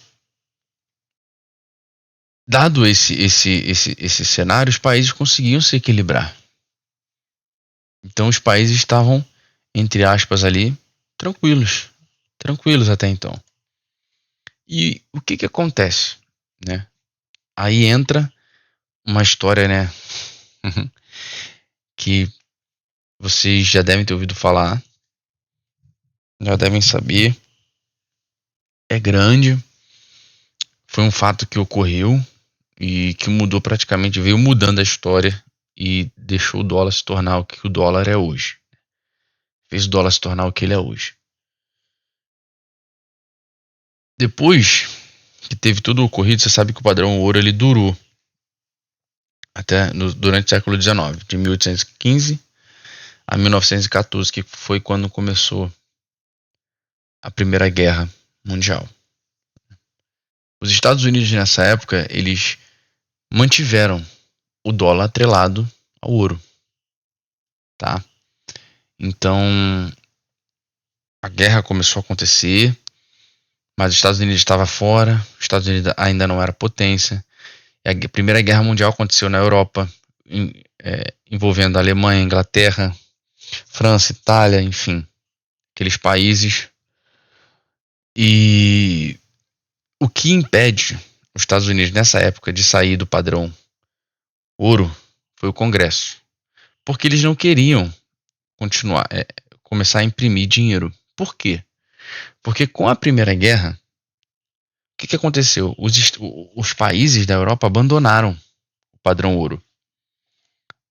dado esse cenário, os países conseguiam se equilibrar. Então, os países estavam, entre aspas, ali, tranquilos. Tranquilos até então. E o que acontece, né? Aí entra uma história, né? Que vocês já devem ter ouvido falar, já devem saber. É grande, foi um fato que ocorreu e que mudou praticamente, veio mudando a história e deixou o dólar se tornar o que o dólar é hoje. Fez o dólar se tornar o que ele é hoje. Depois que teve tudo ocorrido, você sabe que o padrão ouro ele durou durante o século XIX, de 1815 a 1914, que foi quando começou a Primeira Guerra Mundial. Os Estados Unidos nessa época, eles mantiveram o dólar atrelado ao ouro, tá? Então, a guerra começou a acontecer, mas os Estados Unidos estava fora, os Estados Unidos ainda não era potência. E a Primeira Guerra Mundial aconteceu na Europa, envolvendo a Alemanha, Inglaterra, França, Itália, enfim, aqueles países. E o que impede os Estados Unidos nessa época de sair do padrão ouro foi o Congresso, porque eles não queriam começar a imprimir dinheiro. Por quê? Porque com a Primeira Guerra, que aconteceu? Os países da Europa abandonaram o padrão ouro,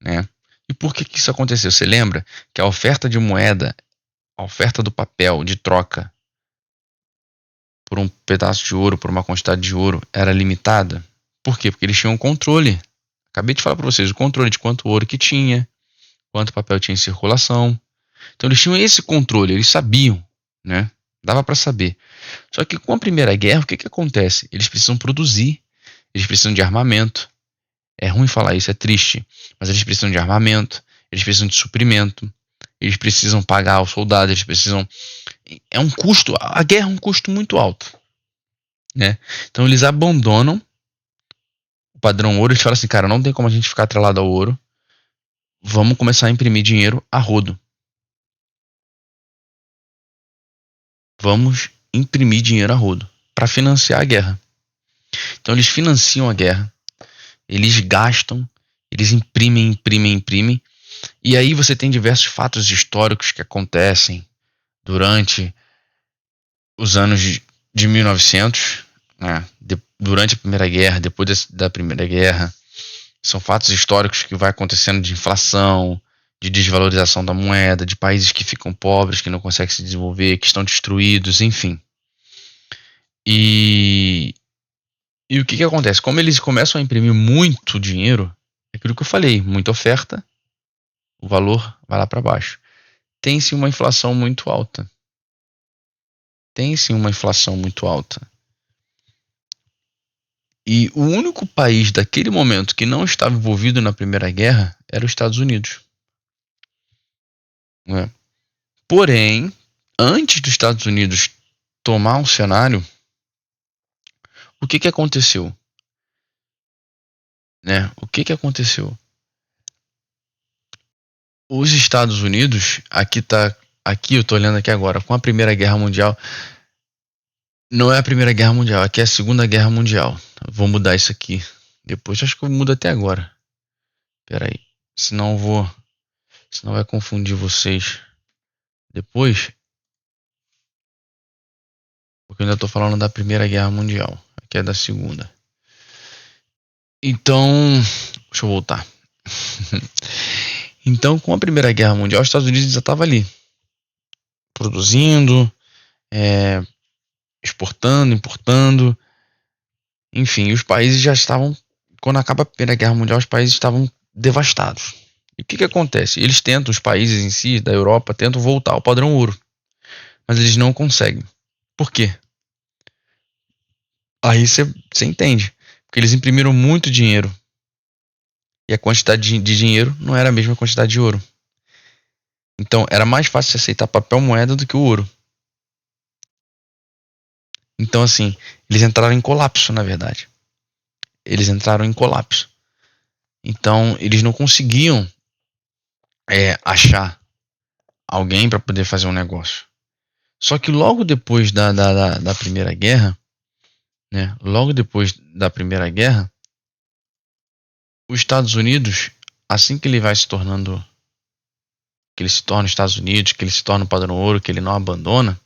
né? E por que isso aconteceu? Você lembra que a oferta de moeda, a oferta do papel de troca por um pedaço de ouro, por uma quantidade de ouro, era limitada? Por quê? Porque eles tinham um controle. Acabei de falar para vocês, o controle de quanto ouro que tinha, quanto papel tinha em circulação. Então eles tinham esse controle, eles sabiam, né? Dava para saber. Só que com a Primeira Guerra, o que acontece? Eles precisam produzir, eles precisam de armamento. É ruim falar isso, é triste, mas eles precisam de armamento, eles precisam de suprimento, eles precisam pagar os soldados, eles precisam. É um custo, a guerra é um custo muito alto, né? Então eles abandonam o padrão ouro, eles falam assim, cara, não tem como a gente ficar atrelado ao ouro, vamos começar a imprimir dinheiro a rodo. Vamos imprimir dinheiro a rodo para financiar a guerra. Então eles financiam a guerra, eles gastam, eles imprimem. E aí você tem diversos fatos históricos que acontecem durante os anos de 1900, né? Durante a Primeira Guerra, depois da Primeira Guerra. São fatos históricos que vai acontecendo de inflação, de desvalorização da moeda, de países que ficam pobres, que não conseguem se desenvolver, que estão destruídos, enfim. E o que acontece? Como eles começam a imprimir muito dinheiro, é aquilo que eu falei, muita oferta, o valor vai lá para baixo. Tem-se uma inflação muito alta. Tem-se uma inflação muito alta. E o único país daquele momento que não estava envolvido na Primeira Guerra era os Estados Unidos. Né? Porém, antes dos Estados Unidos tomar um cenário, o que aconteceu? Né? O que aconteceu? Os Estados Unidos, aqui eu tô olhando aqui agora, com a Primeira Guerra Mundial, não é a Primeira Guerra Mundial, aqui é a Segunda Guerra Mundial. Vou mudar isso aqui. Depois acho que eu mudo até agora. Pera aí, senão vai confundir vocês depois, porque eu ainda tô falando da Primeira Guerra Mundial, aqui é da Segunda. Então, deixa eu voltar. Então, com a Primeira Guerra Mundial, os Estados Unidos já estavam ali, produzindo, exportando, importando, enfim, os países já estavam, quando acaba a Primeira Guerra Mundial, os países estavam devastados. E o que acontece? Eles tentam, os países em si, da Europa, tentam voltar ao padrão ouro, mas eles não conseguem. Por quê? Aí você entende, porque eles imprimiram muito dinheiro, e a quantidade de dinheiro não era a mesma quantidade de ouro. Então, era mais fácil aceitar papel moeda do que o ouro. Então, assim, eles entraram em colapso, na verdade. Eles entraram em colapso. Então, eles não conseguiam achar alguém para poder fazer um negócio. Só que logo depois da Primeira Guerra, né? Logo depois da Primeira Guerra, os Estados Unidos, assim que ele vai se tornando, que ele se torna os Estados Unidos, que ele se torna o padrão ouro, que ele não abandona,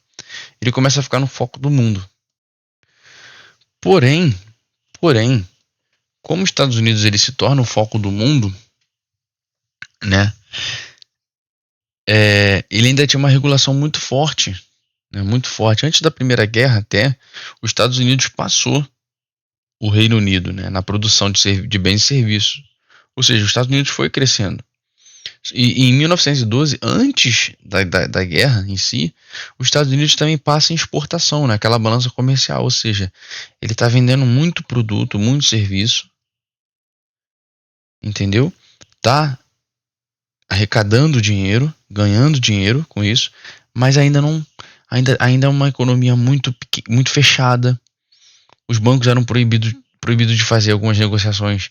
ele começa a ficar no foco do mundo. Porém, como os Estados Unidos ele se torna o foco do mundo, né? Ele ainda tinha uma regulação muito forte, né? Muito forte. Antes da Primeira Guerra, até os Estados Unidos passou o Reino Unido, né? Na produção de bens e serviços. Ou seja, os Estados Unidos foi crescendo. E em 1912, antes da guerra em si, os Estados Unidos também passa em exportação, naquela balança comercial. Ou seja, ele está vendendo muito produto, muito serviço, entendeu? Tá arrecadando dinheiro, ganhando dinheiro com isso, mas ainda é uma economia muito fechada. Os bancos eram proibidos de fazer algumas negociações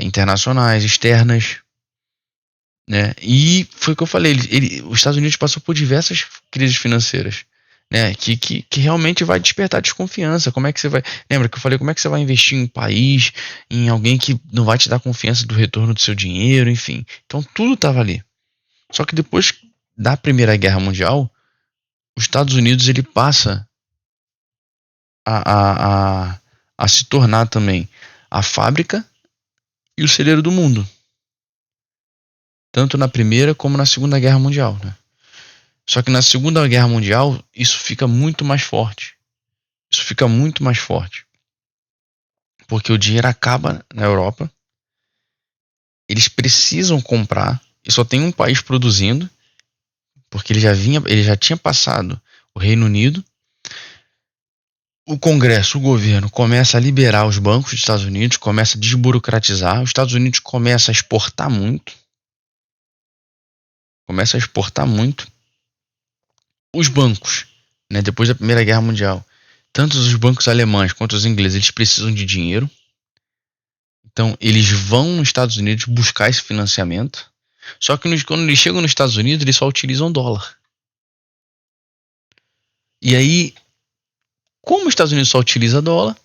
internacionais, externas, né? E foi o que eu falei, os Estados Unidos passou por diversas crises financeiras, né? Que realmente vai despertar desconfiança. Como é que você vai... Lembra que eu falei, como é que você vai investir em um país, em alguém que não vai te dar confiança do retorno do seu dinheiro, enfim. Então tudo estava ali. Só que depois da Primeira Guerra Mundial, os Estados Unidos ele passa a, a, a se tornar também a fábrica e o celeiro do mundo, tanto na Primeira como na Segunda Guerra Mundial, né? Só que na Segunda Guerra Mundial isso fica muito mais forte. Isso fica muito mais forte. Porque o dinheiro acaba na Europa, eles precisam comprar, e só tem um país produzindo, porque ele já tinha passado o Reino Unido. O Congresso, o governo começa a liberar os bancos dos Estados Unidos, começa a desburocratizar, os Estados Unidos começa a exportar muito, os bancos, né, depois da Primeira Guerra Mundial, tanto os bancos alemães quanto os ingleses, eles precisam de dinheiro. Então, eles vão nos Estados Unidos buscar esse financiamento. Só que quando eles chegam nos Estados Unidos, eles só utilizam dólar. E aí, como os Estados Unidos só utiliza dólar,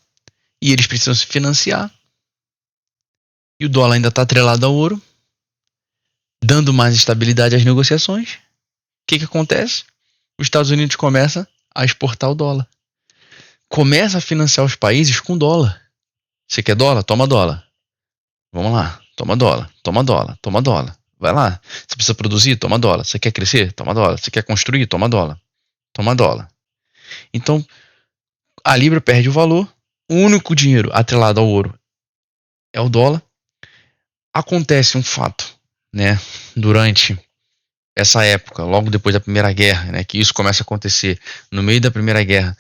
e eles precisam se financiar, e o dólar ainda está atrelado ao ouro, dando mais estabilidade às negociações, o que acontece? Os Estados Unidos começa a exportar o dólar. Começa a financiar os países com dólar. Você quer dólar? Toma dólar. Vamos lá. Toma dólar. Toma dólar. Toma dólar. Vai lá. Você precisa produzir? Toma dólar. Você quer crescer? Toma dólar. Você quer construir? Toma dólar. Toma dólar. Então, a libra perde o valor. O único dinheiro atrelado ao ouro é o dólar. Acontece um fato, né? Durante essa época, logo depois da Primeira Guerra, né? Que isso começa a acontecer no meio da Primeira Guerra.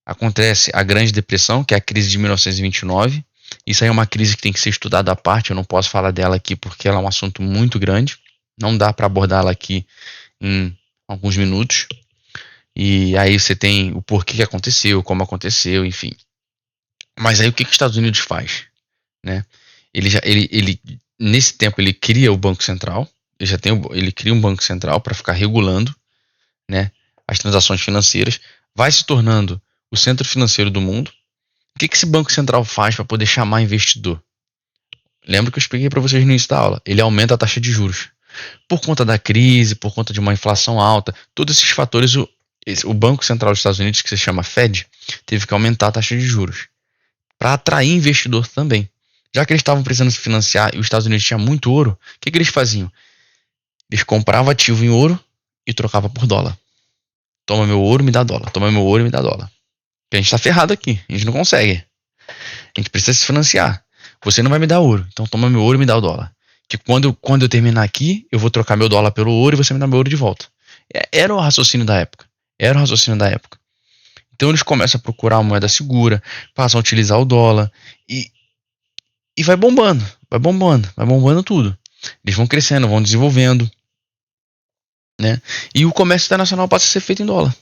Acontece a Grande Depressão, que é a crise de 1929. Isso aí é uma crise que tem que ser estudada à parte, eu não posso falar dela aqui porque ela é um assunto muito grande. Não dá para abordá-la aqui em alguns minutos. E aí você tem o porquê que aconteceu, como aconteceu, enfim. Mas aí o que os Estados Unidos faz? Né? Ele nesse tempo ele cria o Banco Central, ele cria um Banco Central para ficar regulando, né, as transações financeiras, vai se tornando o centro financeiro do mundo. O que esse Banco Central faz para poder chamar investidor? Lembra que eu expliquei para vocês no início da aula? Ele aumenta a taxa de juros. Por conta da crise, por conta de uma inflação alta, todos esses fatores, o Banco Central dos Estados Unidos, que se chama Fed, teve que aumentar a taxa de juros para atrair investidor também. Já que eles estavam precisando se financiar e os Estados Unidos tinham muito ouro, o que eles faziam? Eles compravam ativo em ouro e trocavam por dólar. Toma meu ouro, me dá dólar. Toma meu ouro e me dá dólar. Porque a gente tá ferrado aqui. A gente não consegue. A gente precisa se financiar. Você não vai me dar ouro. Então toma meu ouro e me dá o dólar. Que quando eu terminar aqui, eu vou trocar meu dólar pelo ouro e você me dá meu ouro de volta. Era o raciocínio da época. Então eles começam a procurar uma moeda segura, passam a utilizar o dólar e vai bombando tudo. Eles vão crescendo, vão desenvolvendo, né? E o comércio internacional passa a ser feito em dólar.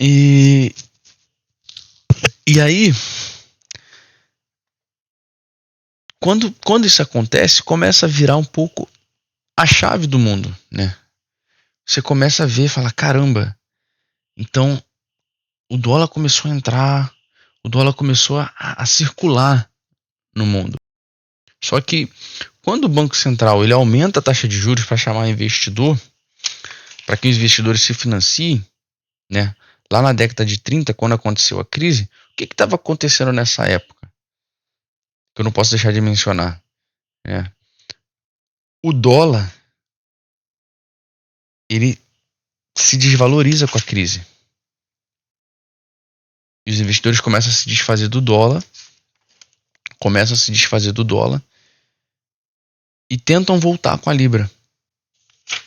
E aí, quando isso acontece, começa a virar um pouco a chave do mundo, né? Você começa a ver e fala, caramba, então o dólar começou a entrar, o dólar começou a circular no mundo. Só que quando o Banco Central ele aumenta a taxa de juros para chamar investidor, para que os investidores se financiem, né? Lá na década de 30, quando aconteceu a crise, o que estava acontecendo nessa época? Que eu não posso deixar de mencionar, né? O dólar ele se desvaloriza com a crise. E os investidores começam a se desfazer do dólar, e tentam voltar com a libra.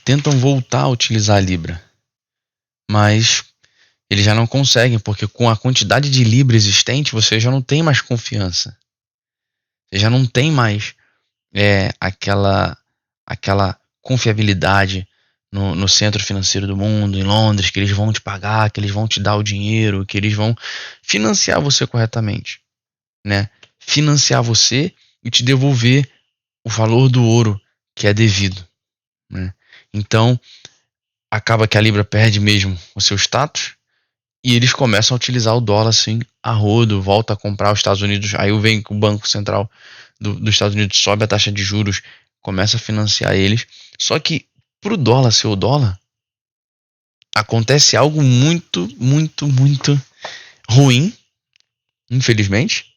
Tentam voltar a utilizar a libra. Mas eles já não conseguem, porque com a quantidade de libra existente, você já não tem mais confiança. Você já não tem mais aquela confiabilidade no centro financeiro do mundo, em Londres, que eles vão te pagar, que eles vão te dar o dinheiro, que eles vão financiar você corretamente, né? Financiar você e te devolver o valor do ouro que é devido, né? Então, acaba que a libra perde mesmo o seu status e eles começam a utilizar o dólar assim a rodo, volta a comprar os Estados Unidos, aí vem que o Banco Central dos Estados Unidos sobe a taxa de juros, começa a financiar eles. Só que pro dólar ser o dólar, acontece algo muito, muito, muito ruim, infelizmente,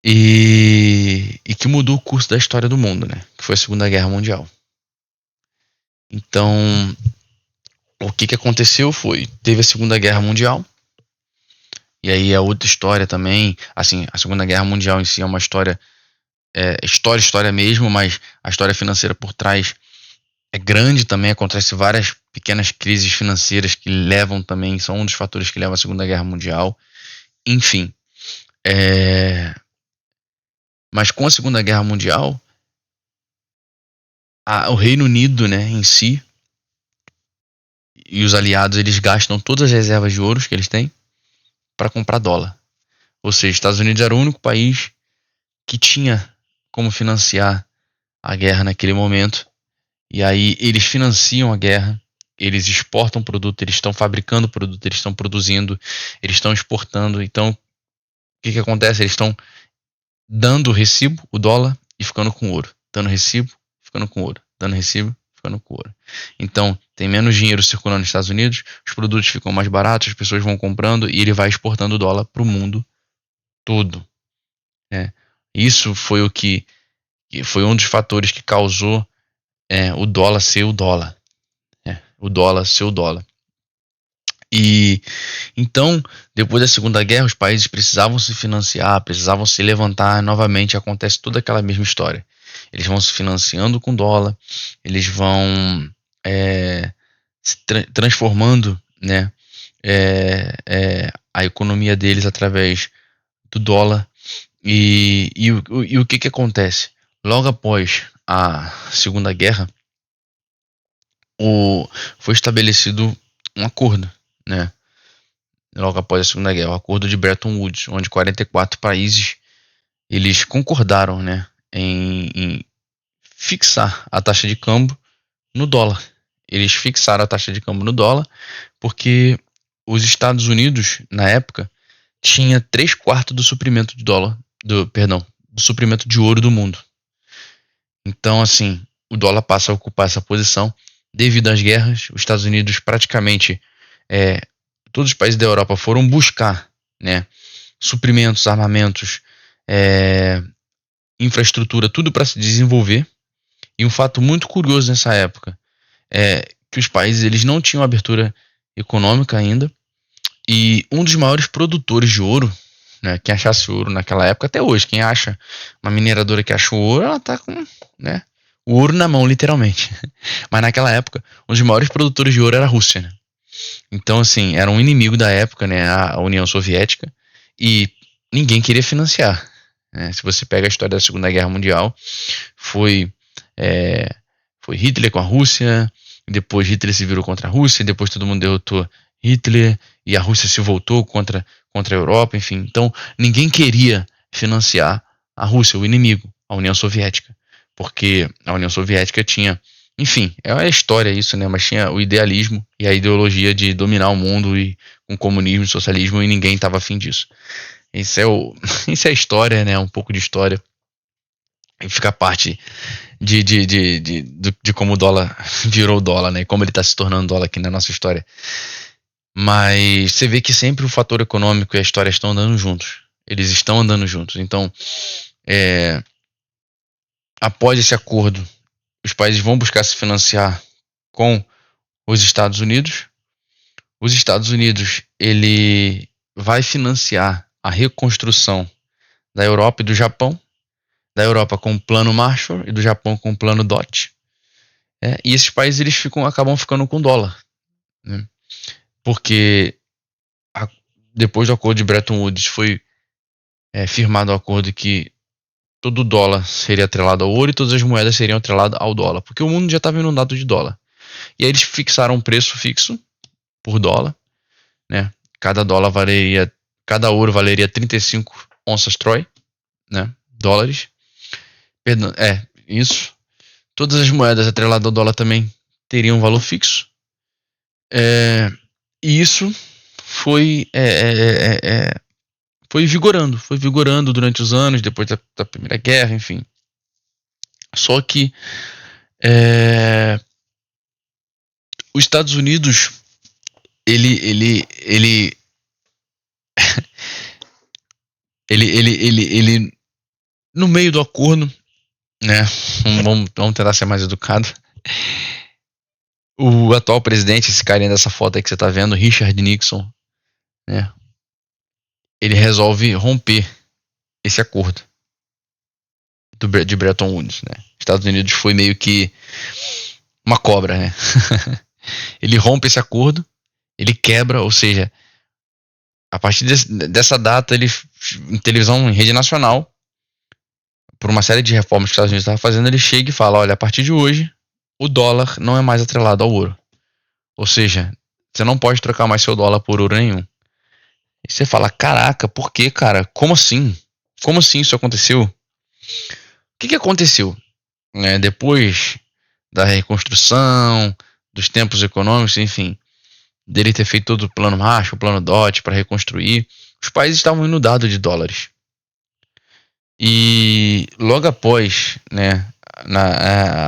e que mudou o curso da história do mundo, né? Que foi a Segunda Guerra Mundial. Então, o que aconteceu foi, teve a Segunda Guerra Mundial, e aí é outra história também, assim, a Segunda Guerra Mundial em si é uma história, história mesmo, mas a história financeira por trás é grande também, acontece várias pequenas crises financeiras que levam também, são um dos fatores que levam à Segunda Guerra Mundial, enfim. Mas com a Segunda Guerra Mundial, o Reino Unido, né, em si, e os aliados, eles gastam todas as reservas de ouro que eles têm para comprar dólar. Ou seja, Estados Unidos era o único país que tinha como financiar a guerra naquele momento. E aí eles financiam a guerra, eles exportam produto, eles estão fabricando produto, eles estão produzindo, eles estão exportando. Então, o que acontece? Eles estão dando o recibo, o dólar, e ficando com ouro. Dando recibo, ficando com ouro. Dando recibo, ficando com ouro. Então, tem menos dinheiro circulando nos Estados Unidos, os produtos ficam mais baratos, as pessoas vão comprando e ele vai exportando o dólar para o mundo todo. Né? Isso foi o que foi um dos fatores que causou o dólar ser o dólar. O dólar ser o dólar. E então, depois da Segunda Guerra, os países precisavam se financiar, precisavam se levantar novamente. Acontece toda aquela mesma história. Eles vão se financiando com dólar, eles vão se transformando, né, a economia deles através do dólar. E o que acontece? Logo após a Segunda Guerra, foi estabelecido um acordo, né? Logo após a Segunda Guerra, o acordo de Bretton Woods, onde 44 países eles concordaram, né, em fixar a taxa de câmbio no dólar. Eles fixaram a taxa de câmbio no dólar porque os Estados Unidos, na época, tinha 3/4 do suprimento de dólar, do suprimento de ouro do mundo. Então, assim, o dólar passa a ocupar essa posição devido às guerras. Os Estados Unidos praticamente todos os países da Europa foram buscar, né, suprimentos, armamentos, infraestrutura, tudo para se desenvolver. E um fato muito curioso nessa época é que os países eles não tinham abertura econômica ainda, e um dos maiores produtores de ouro, né, quem achasse ouro naquela época, até hoje, quem acha uma mineradora que acha ouro, ela tá com, né, o ouro na mão, literalmente. Mas naquela época, um dos maiores produtores de ouro era a Rússia, né? Então, assim, era um inimigo da época, né, a União Soviética, e ninguém queria financiar. Né? Se você pega a história da Segunda Guerra Mundial, foi, foi Hitler com a Rússia, depois Hitler se virou contra a Rússia, depois todo mundo derrotou Hitler, e a Rússia se voltou contra a Europa, enfim. Então, ninguém queria financiar a Rússia, o inimigo, a União Soviética, porque a União Soviética tinha, enfim, é uma história isso, né? Mas tinha o idealismo e a ideologia de dominar o mundo e com comunismo e socialismo, e ninguém estava afim disso. Isso é a história, né? Um pouco de história. E fica parte de como o dólar virou o dólar, né? E como ele está se tornando dólar aqui na nossa história. Mas você vê que sempre o fator econômico e a história estão andando juntos. Eles estão andando juntos. Então, após esse acordo, os países vão buscar se financiar com os Estados Unidos. Os Estados Unidos, ele vai financiar a reconstrução da Europa e do Japão. Da Europa com o plano Marshall e do Japão com o plano Dot. E esses países eles acabam ficando com dólar. Né? Porque depois do acordo de Bretton Woods foi firmado o acordo que todo dólar seria atrelado ao ouro e todas as moedas seriam atreladas ao dólar. Porque o mundo já estava inundado de dólar. E aí eles fixaram um preço fixo por dólar. Né? Cada ouro valeria 35 onças Troy, né? Dólares. Perdão, isso. Todas as moedas atreladas ao dólar também teriam um valor fixo. E isso foi vigorando durante os anos, depois da Primeira Guerra, enfim. Só que Os Estados Unidos, ele ele no meio do acordo, né? Vamos tentar ser mais educado. O atual presidente, esse carinha dessa foto aí que você tá vendo, Richard Nixon, né? Ele resolve romper esse acordo de Bretton Woods, né? Estados Unidos foi meio que uma cobra, né? Ele rompe esse acordo, ele quebra, ou seja, a partir dessa data, ele, em televisão, em rede nacional, por uma série de reformas que os Estados Unidos estava fazendo, ele chega e fala: olha, a partir de hoje, o dólar não é mais atrelado ao ouro. Ou seja, você não pode trocar mais seu dólar por ouro nenhum. E você fala: caraca, por que, cara? Como assim? Como assim isso aconteceu? O que aconteceu? Depois da reconstrução, dos tempos econômicos, enfim, dele ter feito todo o plano Marshall, o plano Dot para reconstruir, os países estavam inundados de dólares. E logo após, né,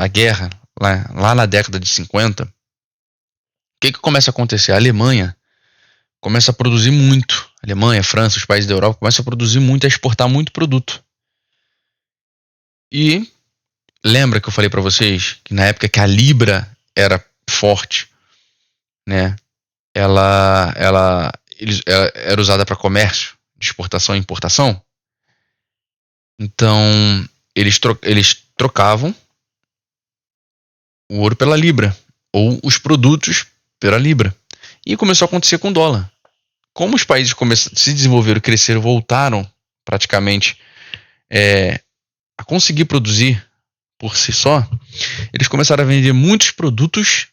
a guerra, lá na década de 50, o que começa a acontecer? A Alemanha começa a produzir muito. A Alemanha, a França, os países da Europa começam a produzir muito, a exportar muito produto. E lembra que eu falei para vocês que na época que a Libra era forte, né, ela era usada para comércio, de exportação e importação? Então, eles trocavam o ouro pela libra, ou os produtos pela libra. E começou a acontecer com o dólar. Como os países se desenvolveram, cresceram, voltaram praticamente a conseguir produzir por si só, eles começaram a vender muitos produtos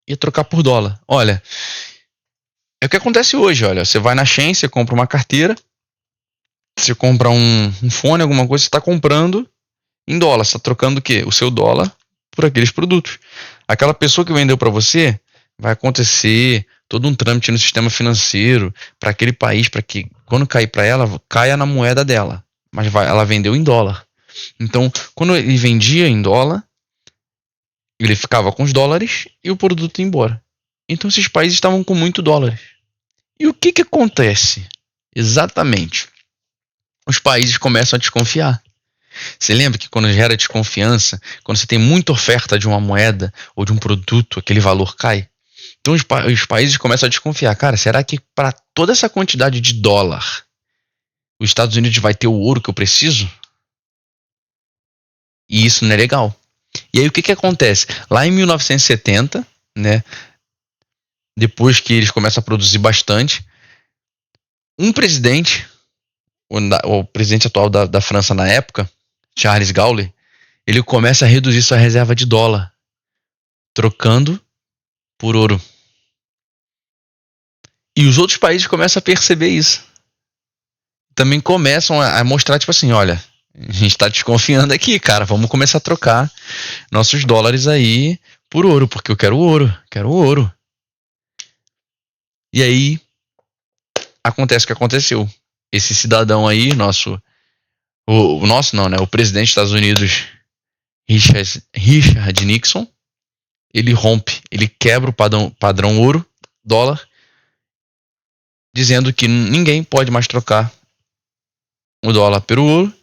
e a trocar por dólar. Olha, é o que acontece hoje. Olha, você vai na Shein, você compra uma carteira, você compra um fone, alguma coisa, você está comprando em dólar. Você está trocando o quê? O seu dólar por aqueles produtos. Aquela pessoa que vendeu para você, vai acontecer todo um trâmite no sistema financeiro para aquele país, para que quando cair para ela, caia na moeda dela. Mas ela vendeu em dólar. Então, quando ele vendia em dólar, ele ficava com os dólares e o produto ia embora. Então, esses países estavam com muito dólares. E o que acontece? Exatamente. Os países começam a desconfiar. Você lembra que quando gera desconfiança, quando você tem muita oferta de uma moeda ou de um produto, aquele valor cai? Então os países começam a desconfiar. Cara, será que para toda essa quantidade de dólar, os Estados Unidos vai ter o ouro que eu preciso? E isso não é legal. E aí o que acontece? Lá em 1970, né, depois que eles começam a produzir bastante, um presidente, o presidente atual da França na época, Charles Gaulle, ele começa a reduzir sua reserva de dólar, trocando por ouro. E os outros países começam a perceber isso. Também começam a mostrar, tipo assim, olha, a gente tá desconfiando aqui, cara, vamos começar a trocar nossos dólares aí por ouro, porque eu quero ouro. E aí, acontece o que aconteceu. Esse cidadão aí, o presidente dos Estados Unidos, Richard Nixon, ele rompe, ele quebra o padrão ouro, dólar, dizendo que ninguém pode mais trocar o dólar pelo ouro,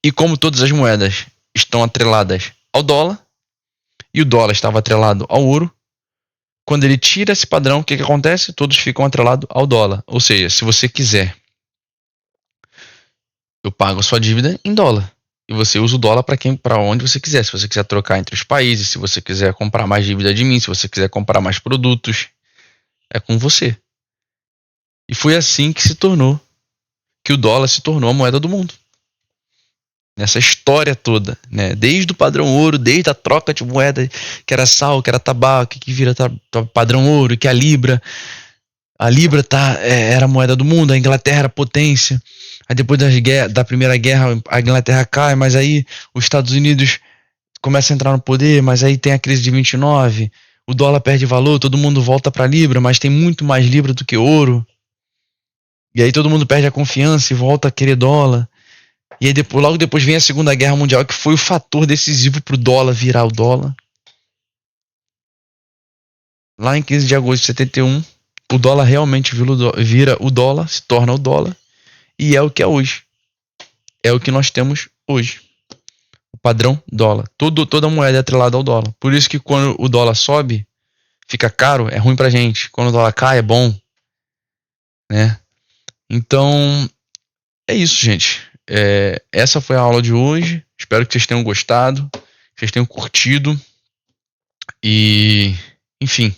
e como todas as moedas estão atreladas ao dólar, e o dólar estava atrelado ao ouro, quando ele tira esse padrão, o que acontece? Todos ficam atrelados ao dólar. Ou seja, se você quiser, eu pago a sua dívida em dólar. E você usa o dólar para onde você quiser. Se você quiser trocar entre os países, se você quiser comprar mais dívida de mim, se você quiser comprar mais produtos, é com você. E foi assim que o dólar se tornou a moeda do mundo. Nessa história toda, né? Desde o padrão ouro, desde a troca de moeda, que era sal, que era tabaco, que vira padrão ouro, que a Libra era a moeda do mundo, a Inglaterra era potência. Aí depois da Primeira Guerra, a Inglaterra cai, mas aí os Estados Unidos começam a entrar no poder, mas aí tem a crise de 29, o dólar perde valor, todo mundo volta para a Libra, mas tem muito mais Libra do que ouro. E aí todo mundo perde a confiança e volta a querer dólar. E aí logo depois vem a Segunda Guerra Mundial, que foi o fator decisivo para o dólar virar o dólar. Lá em 15 de agosto de 71, o dólar realmente vira o dólar, se torna o dólar, e é o que é hoje. É o que nós temos hoje. O padrão dólar. Toda moeda é atrelada ao dólar. Por isso que quando o dólar sobe, fica caro, é ruim pra gente. Quando o dólar cai, é bom, né? Então, é isso, gente. Essa foi a aula de hoje. Espero que vocês tenham gostado, que vocês tenham curtido. E, enfim,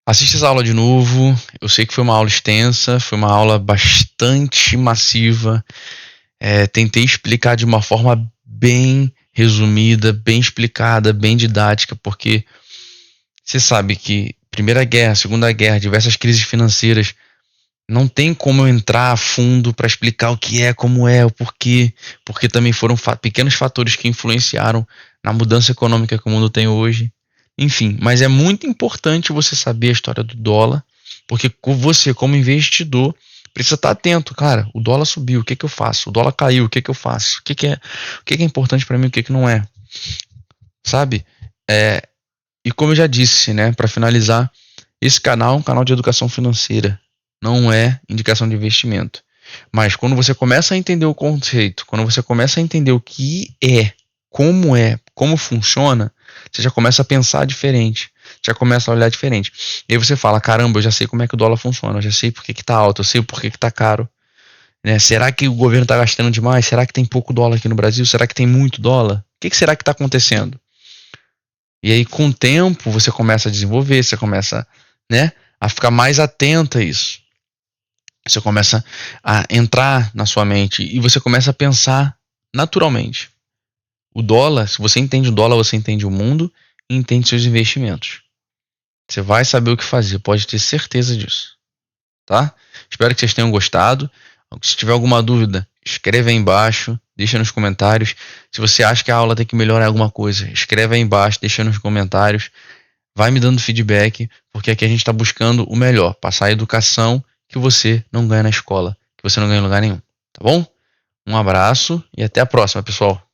assista essa aula de novo. Eu sei que foi uma aula extensa, foi uma aula bastante massiva. Tentei explicar de uma forma bem resumida, bem explicada, bem didática, porque você sabe que Primeira Guerra, Segunda Guerra, diversas crises financeiras, não tem como eu entrar a fundo para explicar o que é, como é, o porquê, porque também foram pequenos fatores que influenciaram na mudança econômica que o mundo tem hoje. Enfim, mas é muito importante você saber a história do dólar, porque você, como investidor, precisa estar atento. Cara, o dólar subiu, o que que eu faço? O dólar caiu, o que que eu faço? O que que é importante para mim, o que que não é? Sabe? E como eu já disse, né, para finalizar, esse canal é um canal de educação financeira, não é indicação de investimento. Mas quando você começa a entender o conceito, quando você começa a entender o que como funciona, você já começa a pensar diferente, já começa a olhar diferente. E aí você fala, caramba, eu já sei como é que o dólar funciona, eu já sei por que que tá alto, eu sei por que que tá caro. Né? Será que o governo está gastando demais? Será que tem pouco dólar aqui no Brasil? Será que tem muito dólar? O que que será que está acontecendo? E aí, com o tempo, você começa a desenvolver, você começa, né, a ficar mais atento a isso. Você começa a entrar na sua mente e você começa a pensar naturalmente. O dólar, se você entende o dólar, você entende o mundo e entende seus investimentos. Você vai saber o que fazer, pode ter certeza disso, tá? Espero que vocês tenham gostado. Se tiver alguma dúvida, escreve aí embaixo, deixa nos comentários. Se você acha que a aula tem que melhorar alguma coisa, escreve aí embaixo, deixa nos comentários. Vai me dando feedback, porque aqui a gente está buscando o melhor, passar a educação que você não ganha na escola, que você não ganha em lugar nenhum, tá bom? Um abraço e até a próxima, pessoal.